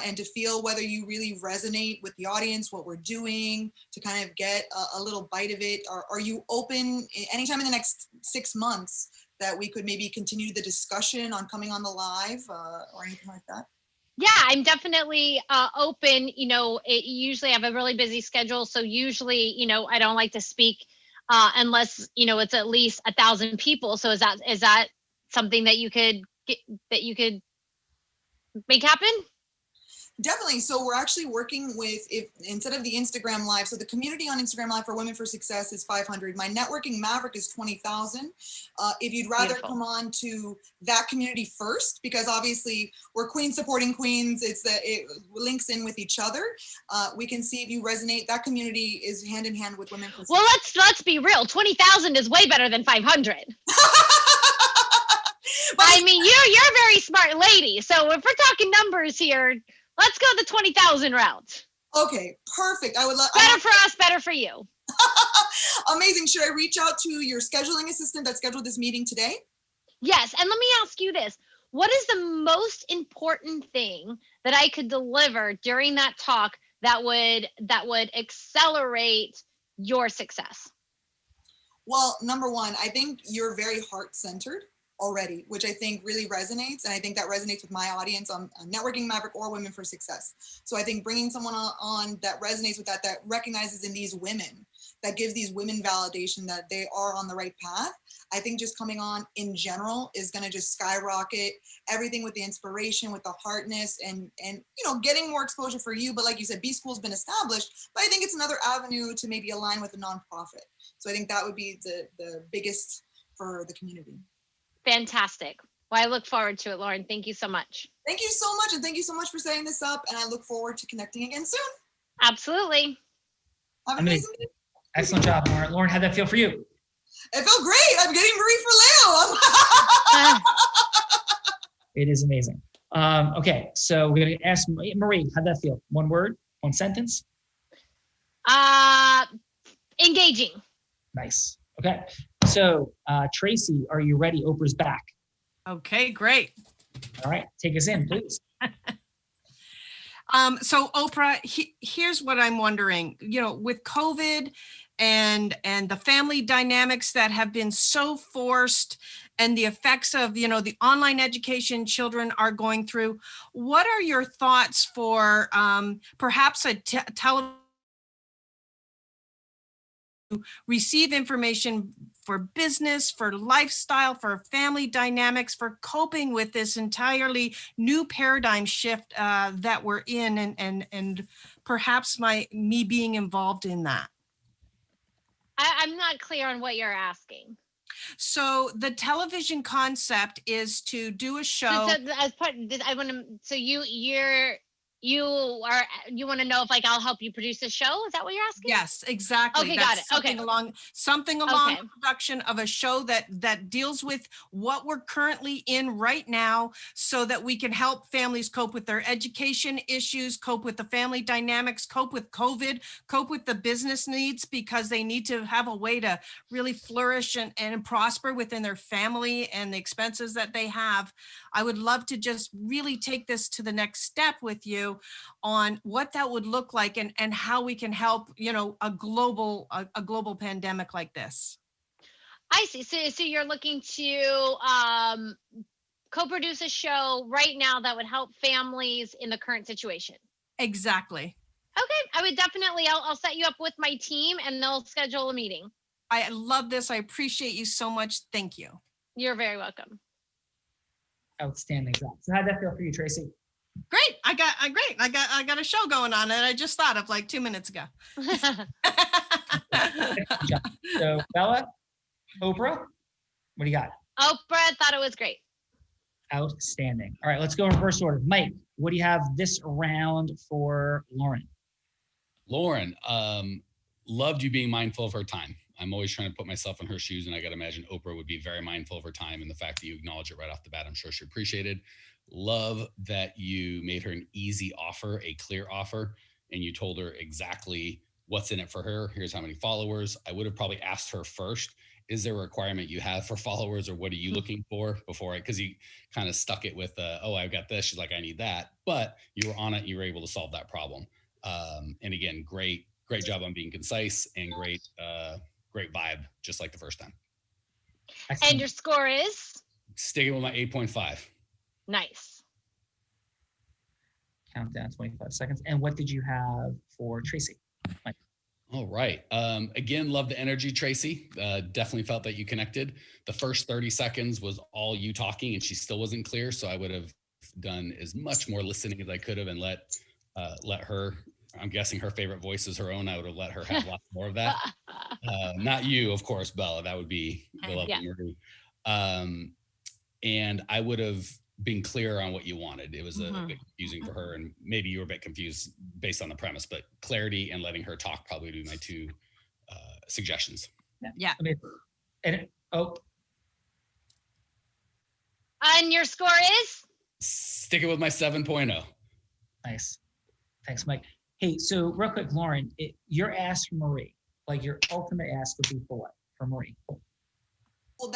and to feel whether you really resonate with the audience, what we're doing, to kind of get a little bite of it. Are you open anytime in the next 6 months that we could maybe continue the discussion on coming on the live or anything like that? Yeah, I'm definitely open. Usually I have a really busy schedule. So usually, I don't like to speak unless, it's at least 1,000 people. So is that something that you could make happen? Definitely. So we're actually working with, if instead of the Instagram live, so the community on Instagram live for Women for Success is 500. My networking maverick is 20,000. If you'd rather Beautiful. come on to that community first, because obviously we're queens supporting queens. It links in with each other. We can see if you resonate. That community is hand in hand with Women for Success. Well, let's be real. 20,000 is way better than 500. I mean, you're a very smart lady. So if we're talking numbers here, let's go the 20,000 route. Okay, perfect. I would love. Better for us, better for you. Amazing. Should I reach out to your scheduling assistant that scheduled this meeting today? Yes, and let me ask you this. What is the most important thing that I could deliver during that talk that would accelerate your success? Well, number one, I think you're very heart-centered already, which I think really resonates. And I think that resonates with my audience on Networking Maverick or Women for Success. So I think bringing someone on that resonates with that recognizes in these women, that gives these women validation that they are on the right path. I think just coming on in general is going to just skyrocket everything with the inspiration, with the heartness and getting more exposure for you. But like you said, B-School's been established, but I think it's another avenue to maybe align with a nonprofit. So I think that would be the biggest for the community. Fantastic. Well, I look forward to it, Lauren. Thank you so much. Thank you so much. And thank you so much for setting this up. And I look forward to connecting again soon. Absolutely. Have an amazing day. Excellent job, Lauren. Lauren, how'd that feel for you? It felt great. I'm getting Marie for Leo. It is amazing. Okay, so we're going to ask Marie, how'd that feel? One word, one sentence? Engaging. Nice. Okay. So, Tracy, are you ready? Oprah's back. Okay, great. All right, take us in, please. So Oprah, here's what I'm wondering, with COVID and the family dynamics that have been so forced, and the effects of, you know, the online education children are going through. What are your thoughts for perhaps a television receive information for business, for lifestyle, for family dynamics, for coping with this entirely new paradigm shift that we're in, and perhaps me being involved in that? I'm not clear on what you're asking. So the television concept is to do a show. So as part, I want to. So you want to know if like I'll help you produce a show? Is that what you're asking? Yes, exactly. Okay, That's got it. something along Okay. the production of a show that deals with what we're currently in right now, so that we can help families cope with their education issues, cope with the family dynamics, cope with COVID, cope with the business needs, because they need to have a way to really flourish and prosper within their family and the expenses that they have. I would love to just really take this to the next step with you on what that would look like, and how we can help, you know, a global pandemic like this. I see. So you're looking to co-produce a show right now that would help families in the current situation. Exactly. Okay, I would definitely. I'll set you up with my team, and they'll schedule a meeting. I love this. I appreciate you so much. Thank you. You're very welcome. Outstanding job. So how'd that feel for you, Tracy? Great. I got a show going on that I just thought of like 2 minutes ago. So Bella, Oprah, what do you got? Oprah thought it was great. Outstanding. All right, let's go in reverse order. Mike, what do you have this round for Lauren? Lauren, loved you being mindful of her time. I'm always trying to put myself in her shoes, and I got to imagine Oprah would be very mindful of her time, and the fact that you acknowledge it right off the bat, I'm sure she appreciated. Love that you made her an easy offer, a clear offer, and you told her exactly what's in it for her. Here's how many followers. I would have probably asked her first, is there a requirement you have for followers, or what are you looking for before because you kind of stuck it with, oh, I've got this. She's like, I need that. But you were on it. You were able to solve that problem. And again, great job on being concise, and great vibe, just like the first time. Excellent. And your score is? Sticking with my 8.5. Nice. Countdown 25 seconds. And what did you have for Tracy? Mike. All right. Again, love the energy, Tracy. Definitely felt that you connected. The first 30 seconds was all you talking, and she still wasn't clear. So I would have done as much more listening as I could have, and let her, I'm guessing her favorite voice is her own. I would have let her have lots more of that. Not you, of course, Bella. That would be the lovely Marie. And I would have been clear on what you wanted. It was a bit confusing for her, and maybe you were a bit confused based on the premise, but clarity and letting her talk probably would be my two suggestions. Yeah. I mean, and And your score is? Sticking with my 7.0. Nice. Thanks, Mike. Hey, so real quick, Lauren, your ask for Marie, like your ultimate ask would be for what? For Marie. Well,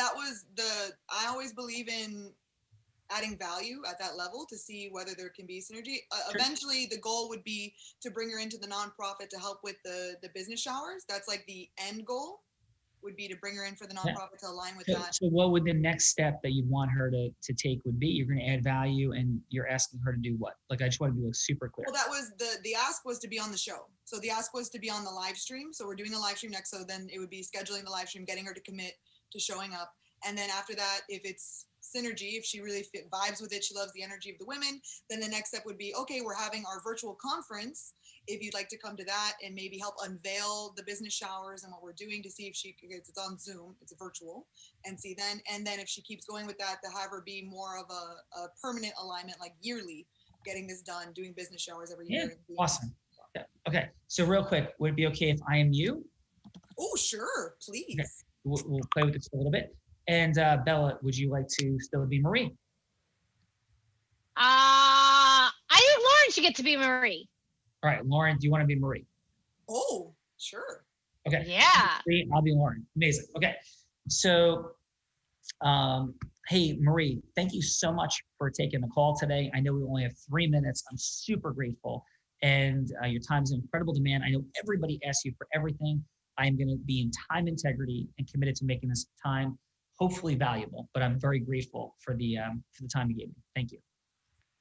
I always believe in adding value at that level to see whether there can be synergy. Sure. Eventually, the goal would be to bring her into the nonprofit to help with the business showers. That's like the end goal, would be to bring her in for the nonprofit to align with that. So what would the next step that you want her to take would be? You're going to add value, and you're asking her to do what? Like, I just want to be super clear. Well, that was the ask was to be on the show. So the ask was to be on the live stream. So we're doing the live stream next. So then it would be scheduling the live stream, getting her to commit to showing up. And then after that, if it's synergy, if she really vibes with it, she loves the energy of the women, then the next step would be, okay, we're having our virtual conference. If you'd like to come to that and maybe help unveil the business showers and what we're doing, to see if because it's on Zoom, it's a virtual, and then if she keeps going with that, to have her be more of a permanent alignment, like yearly, getting this done, doing business showers every year. Awesome. Yeah. Okay. So real quick, would it be okay if I am you? Oh, sure. Please. Okay. We'll play with this a little bit. And Bella, would you like to still be Marie? I think Lauren should get to be Marie. All right, Lauren, do you want to be Marie? Oh, sure. Okay. Yeah. I'll be Lauren. Amazing. Okay. So, hey, Marie, thank you so much for taking the call today. I know we only have 3 minutes. I'm super grateful. And your time is in incredible demand. I know everybody asks you for everything. I'm going to be in time integrity and committed to making this time hopefully valuable. But I'm very grateful for the time you gave me. Thank you.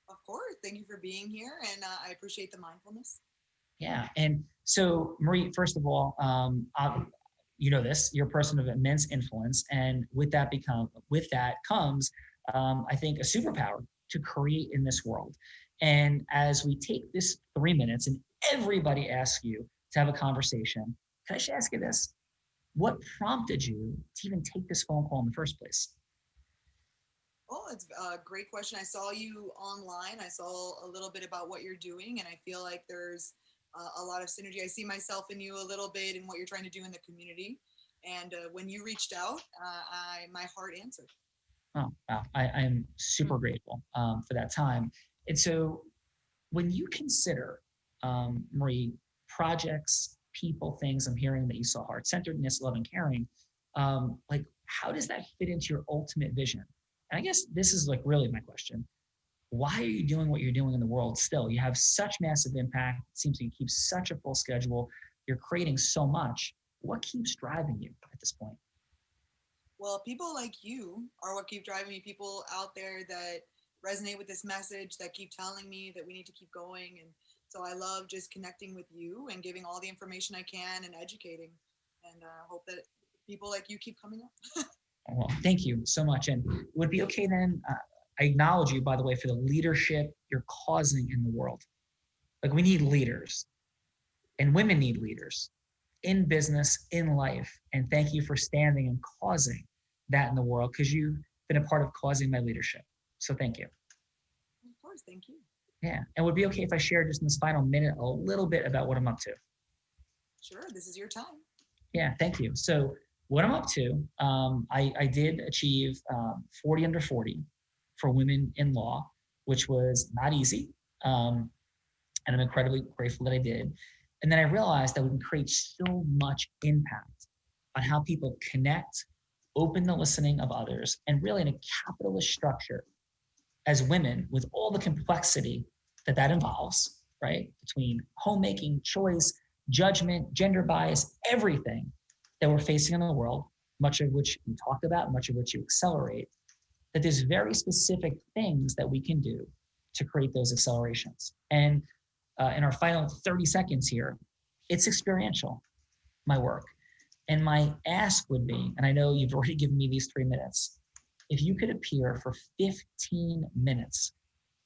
Of course. Thank you for being here. And I appreciate the mindfulness. Yeah. And so, Marie, first of all, you know this, you're a person of immense influence. And with that comes, I think, a superpower to create in this world. And as we take this 3 minutes and everybody asks you to have a conversation, can I just ask you this? What prompted you to even take this phone call in the first place? Oh, it's a great question. I saw you online. I saw a little bit about what you're doing, and I feel like there's a lot of synergy. I see myself in you a little bit in what you're trying to do in the community. And when you reached out, my heart answered. Oh, wow. I'm super grateful for that time. And so when you consider, Marie, projects, people, things, I'm hearing that you saw heart-centeredness, love, and caring, like, how does that fit into your ultimate vision? And I guess this is like really my question. Why are you doing what you're doing in the world still? You have such massive impact. It seems like you keep such a full schedule. You're creating so much. What keeps driving you at this point? Well, people like you are what keep driving me. People out there that resonate with this message, that keep telling me that we need to keep going. And so I love just connecting with you and giving all the information I can and educating. And I hope that people like you keep coming up. Well, thank you so much. And would it be okay then? I acknowledge you, by the way, for the leadership you're causing in the world. Like, we need leaders, and women need leaders in business, in life. And thank you for standing and causing that in the world, because you've been a part of causing my leadership. So thank you. Of course, thank you. Yeah. And would it be okay if I share just in this final minute a little bit about what I'm up to? Sure, this is your time. Yeah, thank you. So what I'm up to, I did achieve 40 under 40 for women in law, which was not easy. And I'm incredibly grateful that I did. And then I realized that we can create so much impact on how people connect, open the listening of others, and really in a capitalist structure as women, with all the complexity that involves, right? Between homemaking, choice, judgment, gender bias, everything that we're facing in the world, much of which you talk about, much of which you accelerate, that there's very specific things that we can do to create those accelerations. And in our final 30 seconds here, it's experiential, my work. And my ask would be, and I know you've already given me these 3 minutes, if you could appear for 15 minutes,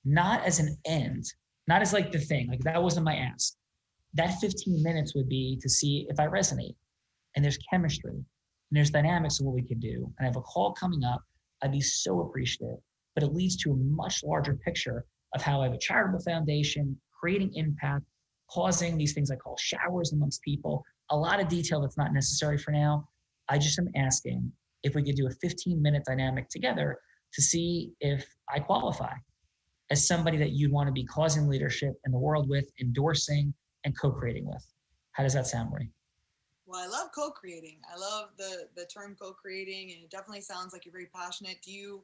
not as an end, not as like the thing, like that wasn't my ask. That 15 minutes would be to see if I resonate, and there's chemistry, and there's dynamics of what we could do. And I have a call coming up. I'd be so appreciative, but it leads to a much larger picture of how I have a charitable foundation, creating impact, causing these things I call showers amongst people. A lot of detail that's not necessary for now. I just am asking if we could do a 15-minute dynamic together to see if I qualify as somebody that you'd want to be causing leadership in the world with, endorsing, and co-creating with. How does that sound, Marie? Well, I love co-creating. I love the term co-creating, and it definitely sounds like you're very passionate. Do you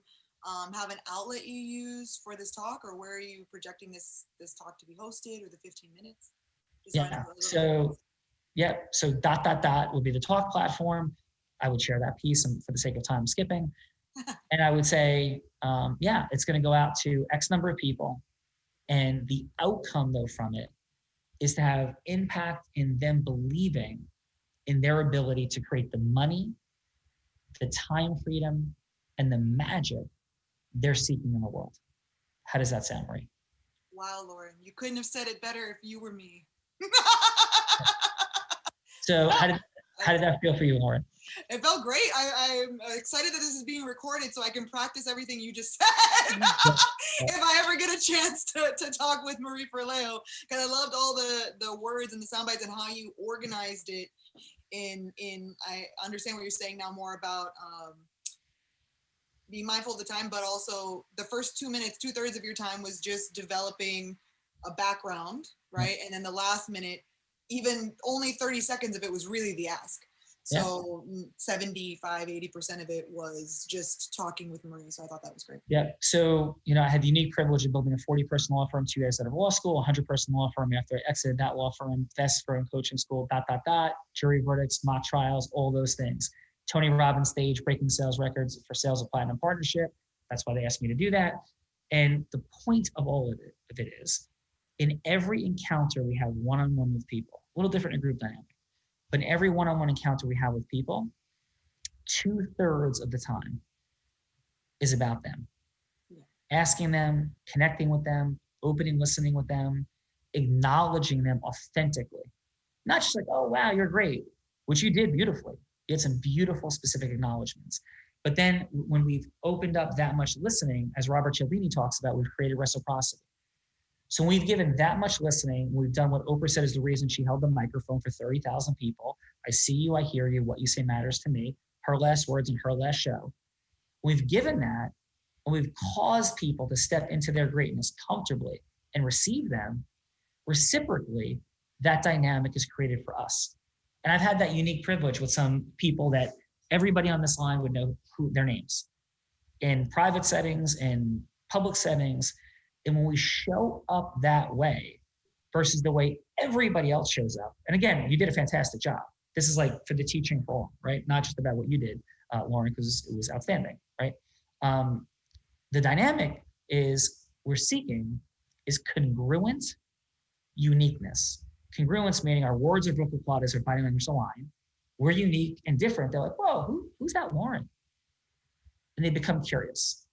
have an outlet you use for this talk, or where are you projecting this talk to be hosted, or the 15 minutes? Yeah, so .. would be the talk platform. I would share that piece, and for the sake of time, skipping. And I would say, it's going to go out to X number of people. And the outcome, though, from it is to have impact in them believing in their ability to create the money, the time freedom, and the magic they're seeking in the world. How does that sound, Marie? Wow, Lauren, you couldn't have said it better if you were me. So how did that feel for you, Lauren? It felt great. I'm excited that this is being recorded so I can practice everything you just said. If I ever get a chance to talk with Marie Forleo, because I loved all the words and the sound bites and how you organized it in I understand what you're saying now more about be mindful of the time, but also the first 2 minutes, 2/3 of your time was just developing a background, right? And then the last minute, even only 30 seconds of it was really the ask. So 75, 80% of it was just talking with Marie. So I thought that was great. Yeah. So, I had the unique privilege of building a 40-person law firm 2 years out of law school, 100-person law firm after I exited that law firm, Vasque firm coaching school, ... jury verdicts, mock trials, all those things. Tony Robbins stage, breaking sales records for sales of platinum partnership. That's why they asked me to do that. And the point of all of it is, in every encounter we have one-on-one with people, a little different in group dynamic, but in every one-on-one encounter we have with people, 2/3 of the time is about them. Asking them, connecting with them, opening, listening with them, acknowledging them authentically. Not just like, oh, wow, you're great, which you did beautifully. You had some beautiful specific acknowledgements. But then when we've opened up that much listening, as Robert Cialdini talks about, we've created reciprocity. So we've given that much listening. We've done what Oprah said is the reason she held the microphone for 30,000 people. I see you, I hear you, what you say matters to me. Her last words in her last show. We've given that, and we've caused people to step into their greatness comfortably and receive them. Reciprocally, that dynamic is created for us. And I've had that unique privilege with some people that everybody on this line would know their names in private settings, in public settings. And when we show up that way versus the way everybody else shows up, and again, you did a fantastic job. This is like for the teaching for all, right? Not just about what you did, Lauren, because it was outstanding, right? The dynamic is we're seeking is congruent uniqueness. Congruence meaning our words or vocal qualities or body language align. We're unique and different. They're like, whoa, who's that Lauren? And they become curious.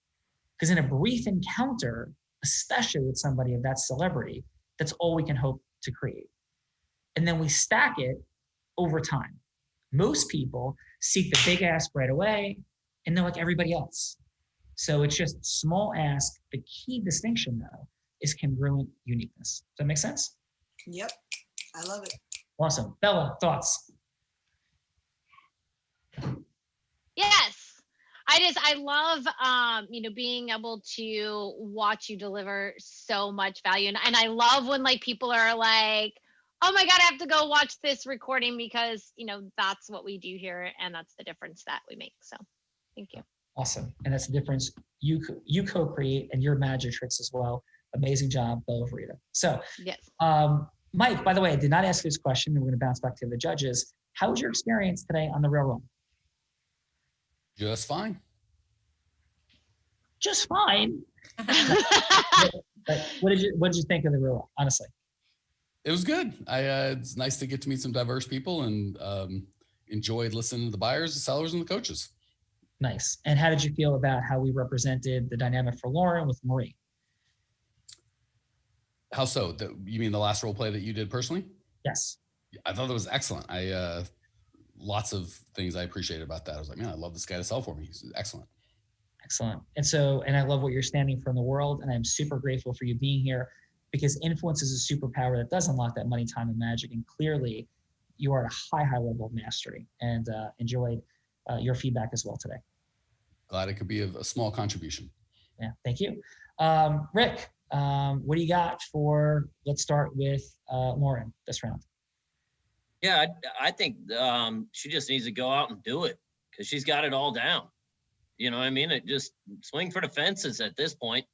Because in a brief encounter, especially with somebody of that celebrity, that's all we can hope to create. And then we stack it over time. Most people seek the big ask right away, and they're like everybody else. So it's just small ask. The key distinction, though, is congruent uniqueness. Does that make sense? Yep. I love it. Awesome. Bella, thoughts? Yes. I love, being able to watch you deliver so much value. And I love when like people are like, oh my God, I have to go watch this recording because, that's what we do here. And that's the difference that we make. So thank you. Awesome. And that's the difference you co-create, and your magic tricks as well. Amazing job, Bella Farida. So, yes. Mike, by the way, I did not ask you this question, and we're going to bounce back to the judges. How was your experience today on the Real Raw? Just fine. Just fine. But what did you think of the Real Raw, honestly? It was good. It's nice to get to meet some diverse people, and enjoyed listening to the buyers, the sellers, and the coaches. Nice. And how did you feel about how we represented the dynamic for Lauren with Marie? How so? You mean the last role play that you did personally? Yes. I thought that was excellent. Lots of things I appreciated about that. I was like, man, I love this guy to sell for me. He's excellent. Excellent. And I love what you're standing for in the world. And I'm super grateful for you being here, because influence is a superpower that does unlock that money, time, and magic. And clearly you are at a high level of mastery, and enjoyed your feedback as well today. Glad it could be a small contribution. Yeah, thank you. Rick, what do you got for, let's start with Lauren this round. Yeah, I think she just needs to go out and do it, because she's got it all down. You know what I mean? It just swing for the fences at this point,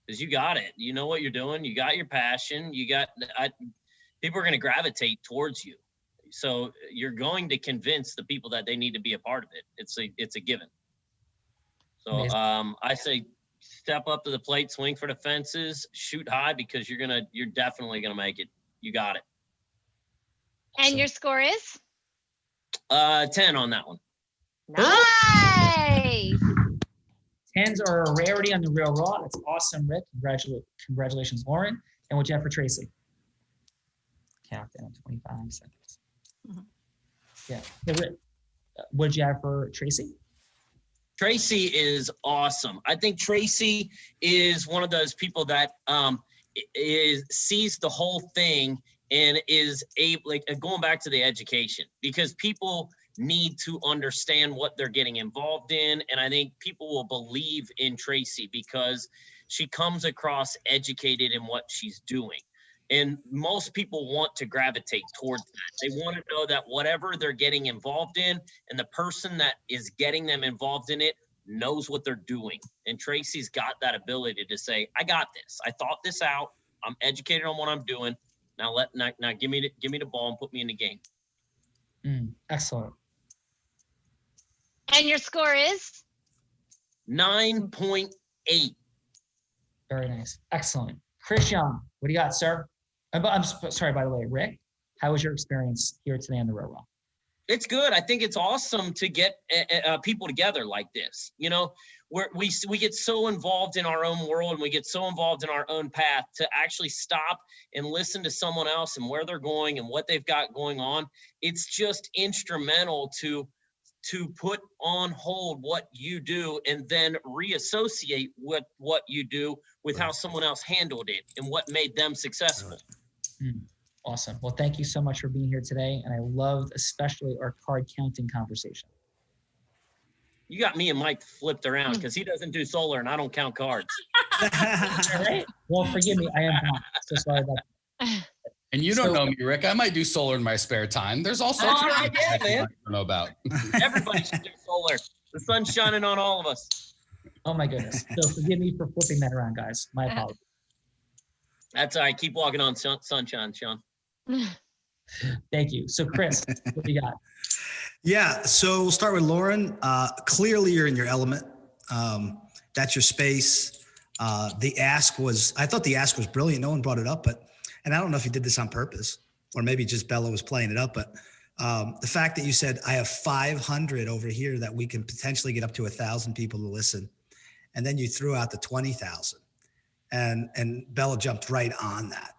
because you got it. You know what you're doing. You got your passion. People are going to gravitate towards you. So you're going to convince the people that they need to be a part of it. It's a given. So I say step up to the plate, swing for the fences, shoot high, because you're definitely gonna make it. You got it. And your score is? 10 on that one. Nice. 10s are a rarity on the Real Raw. That's awesome, Rick. Congratulations, Lauren. And what'd you have for Tracy? Countdown, 25 seconds. Mm-hmm. Yeah. Hey, Rick, what did you have for Tracy? Tracy is awesome. I think Tracy is one of those people that sees the whole thing and is able, like, going back to the education, because people need to understand what they're getting involved in. And I think people will believe in Tracy because she comes across educated in what she's doing. And most people want to gravitate towards that. They want to know that whatever they're getting involved in and the person that is getting them involved in it knows what they're doing. And Tracy's got that ability to say, I got this. I thought this out. I'm educated on what I'm doing. Now give me the ball and put me in the game. Excellent. And your score is? 9.8. Very nice. Excellent. Christian, what do you got, sir? I'm sorry, by the way, Rick, how was your experience here today on the Real Raw? It's good. I think it's awesome to get people together like this. You know, we get so involved in our own world and we get so involved in our own path to actually stop and listen to someone else and where they're going and what they've got going on. It's just instrumental to put on hold what you do and then reassociate what you do with how someone else handled it and what made them successful. Awesome. Well, thank you so much for being here today. And I loved especially our card counting conversation. You got me and Mike flipped around because he doesn't do solar and I don't count cards. All right. Well, forgive me. I am wrong. So sorry about that. And you don't know me, Rick. I might do solar in my spare time. There's all sorts of things I don't know about. Everybody should do solar. The sun's shining on all of us. Oh my goodness. So forgive me for flipping that around, guys. My apologies. That's all right. Keep walking on sunshine, Sean. Thank you. So Chris, what do you got? Yeah, so we'll start with Lauren. Clearly you're in your element. That's your space. I thought the ask was brilliant. No one brought it up, and I don't know if you did this on purpose or maybe just Bella was playing it up, but the fact that you said, I have 500 over here that we can potentially get up to 1,000 people to listen. And then you threw out the 20,000 and Bella jumped right on that.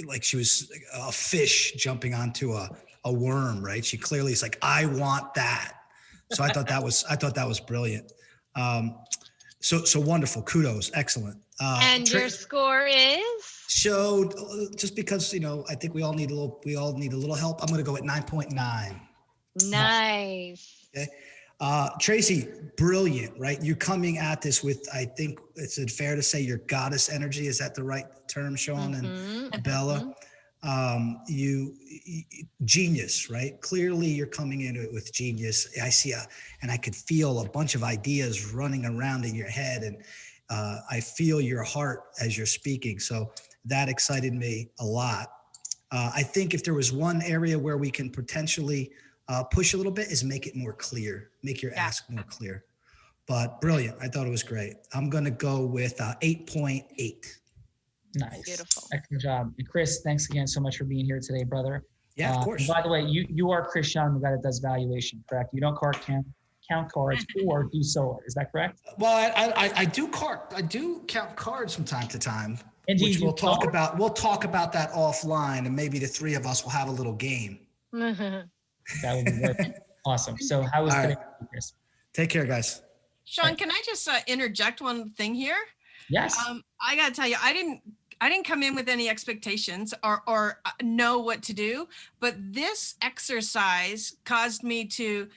Like she was a fish jumping onto a worm, right? She clearly is like, I want that. So I thought that was brilliant. So wonderful. Kudos. Excellent. And your score is? So just because, I think we all need a little help. I'm going to go at 9.9. Nice. Okay. Tracy, brilliant, right? You're coming at this with, I think it's fair to say, your goddess energy. Is that the right term, Sean and Bella? You genius, right? Clearly you're coming into it with genius. I see and I could feel a bunch of ideas running around in your head, and I feel your heart as you're speaking. So that excited me a lot. I think if there was one area where we can potentially push a little bit is make it more clear, make your ask more clear. But brilliant. I thought it was great. I'm going to go with 8.8. Nice. Beautiful. Excellent job. And Chris, thanks again so much for being here today, brother. Yeah, of course. By the way, you are Chris Sean, the guy that does valuation, correct? You don't count cards or do solar. Is that correct? Well, I do count cards from time to time, and which we'll talk about. We'll talk about that offline, and maybe the three of us will have a little game. That would be great. Awesome. So how was today, Chris? Take care, guys. Sean, can I just interject one thing here? Yes. I got to tell you, I didn't come in with any expectations or know what to do, but this exercise caused me to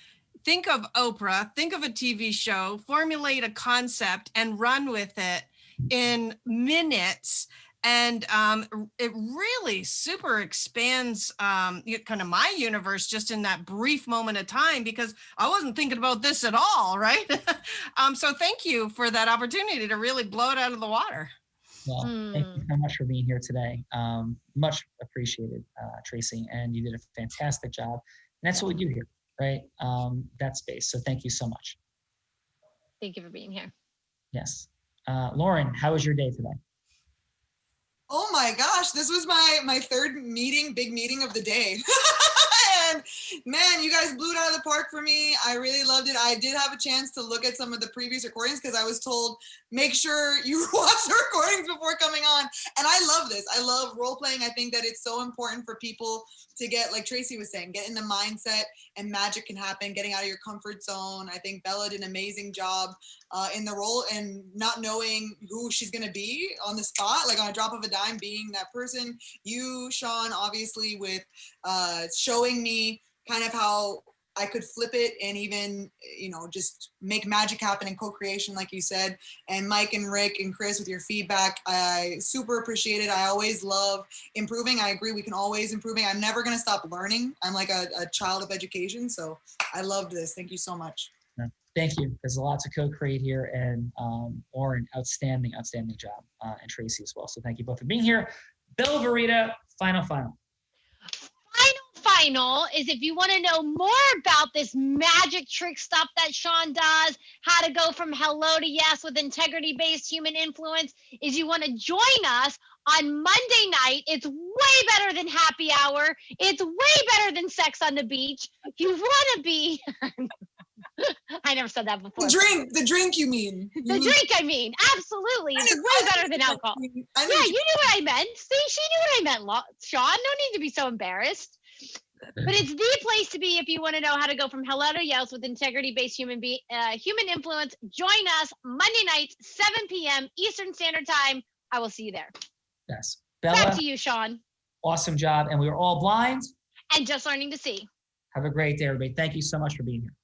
think of Oprah, think of a TV show, formulate a concept and run with it in minutes. And it really super expands kind of my universe just in that brief moment of time, because I wasn't thinking about this at all, right? So thank you for that opportunity to really blow it out of the water. Well, thank you so much for being here today. Much appreciated, Tracy, and you did a fantastic job. And that's what we do here, right? That space. So thank you so much. Thank you for being here. Yes. Lauren, how was your day today? Oh my gosh, this was my third big meeting of the day. And man, you guys blew it out of the park for me. I really loved it. I did have a chance to look at some of the previous recordings because I was told, make sure you watch the recordings before coming on. And I love this. I love role playing. I think that it's so important for people to get, like Tracy was saying, get in the mindset and magic can happen, getting out of your comfort zone. I think Bella did an amazing job in the role and not knowing who she's going to be on the spot, like on a drop of a dime, being that person. You, Sean, obviously with showing me kind of how I could flip it and even, just make magic happen in co-creation, like you said. And Mike and Rick and Chris, with your feedback, I super appreciate it. I always love improving. I agree, we can always improving. I'm never going to stop learning. I'm like a child of education. So I loved this. Thank you so much. Thank you. There's a lot to co-create here, and Oren, outstanding job, and Tracy as well. So thank you both for being here. Bill Verita, final. Final is, if you want to know more about this magic trick stuff that Sean does, how to go from hello to yes with integrity-based human influence, is you want to join us on Monday night. It's way better than happy hour. It's way better than sex on the beach. You want to be... I never said that before. The drink you mean. I mean. Absolutely. It's way better than alcohol. Yeah, you knew what I meant. See, she knew what I meant, Sean. No need to be so embarrassed. But it's the place to be if you want to know how to go from hello to yes with integrity-based human influence. Join us Monday night, 7 p.m. Eastern Standard Time. I will see you there. Yes. Bella, back to you, Sean. Awesome job. And we were all blind. And just learning to see. Have a great day, everybody. Thank you so much for being here.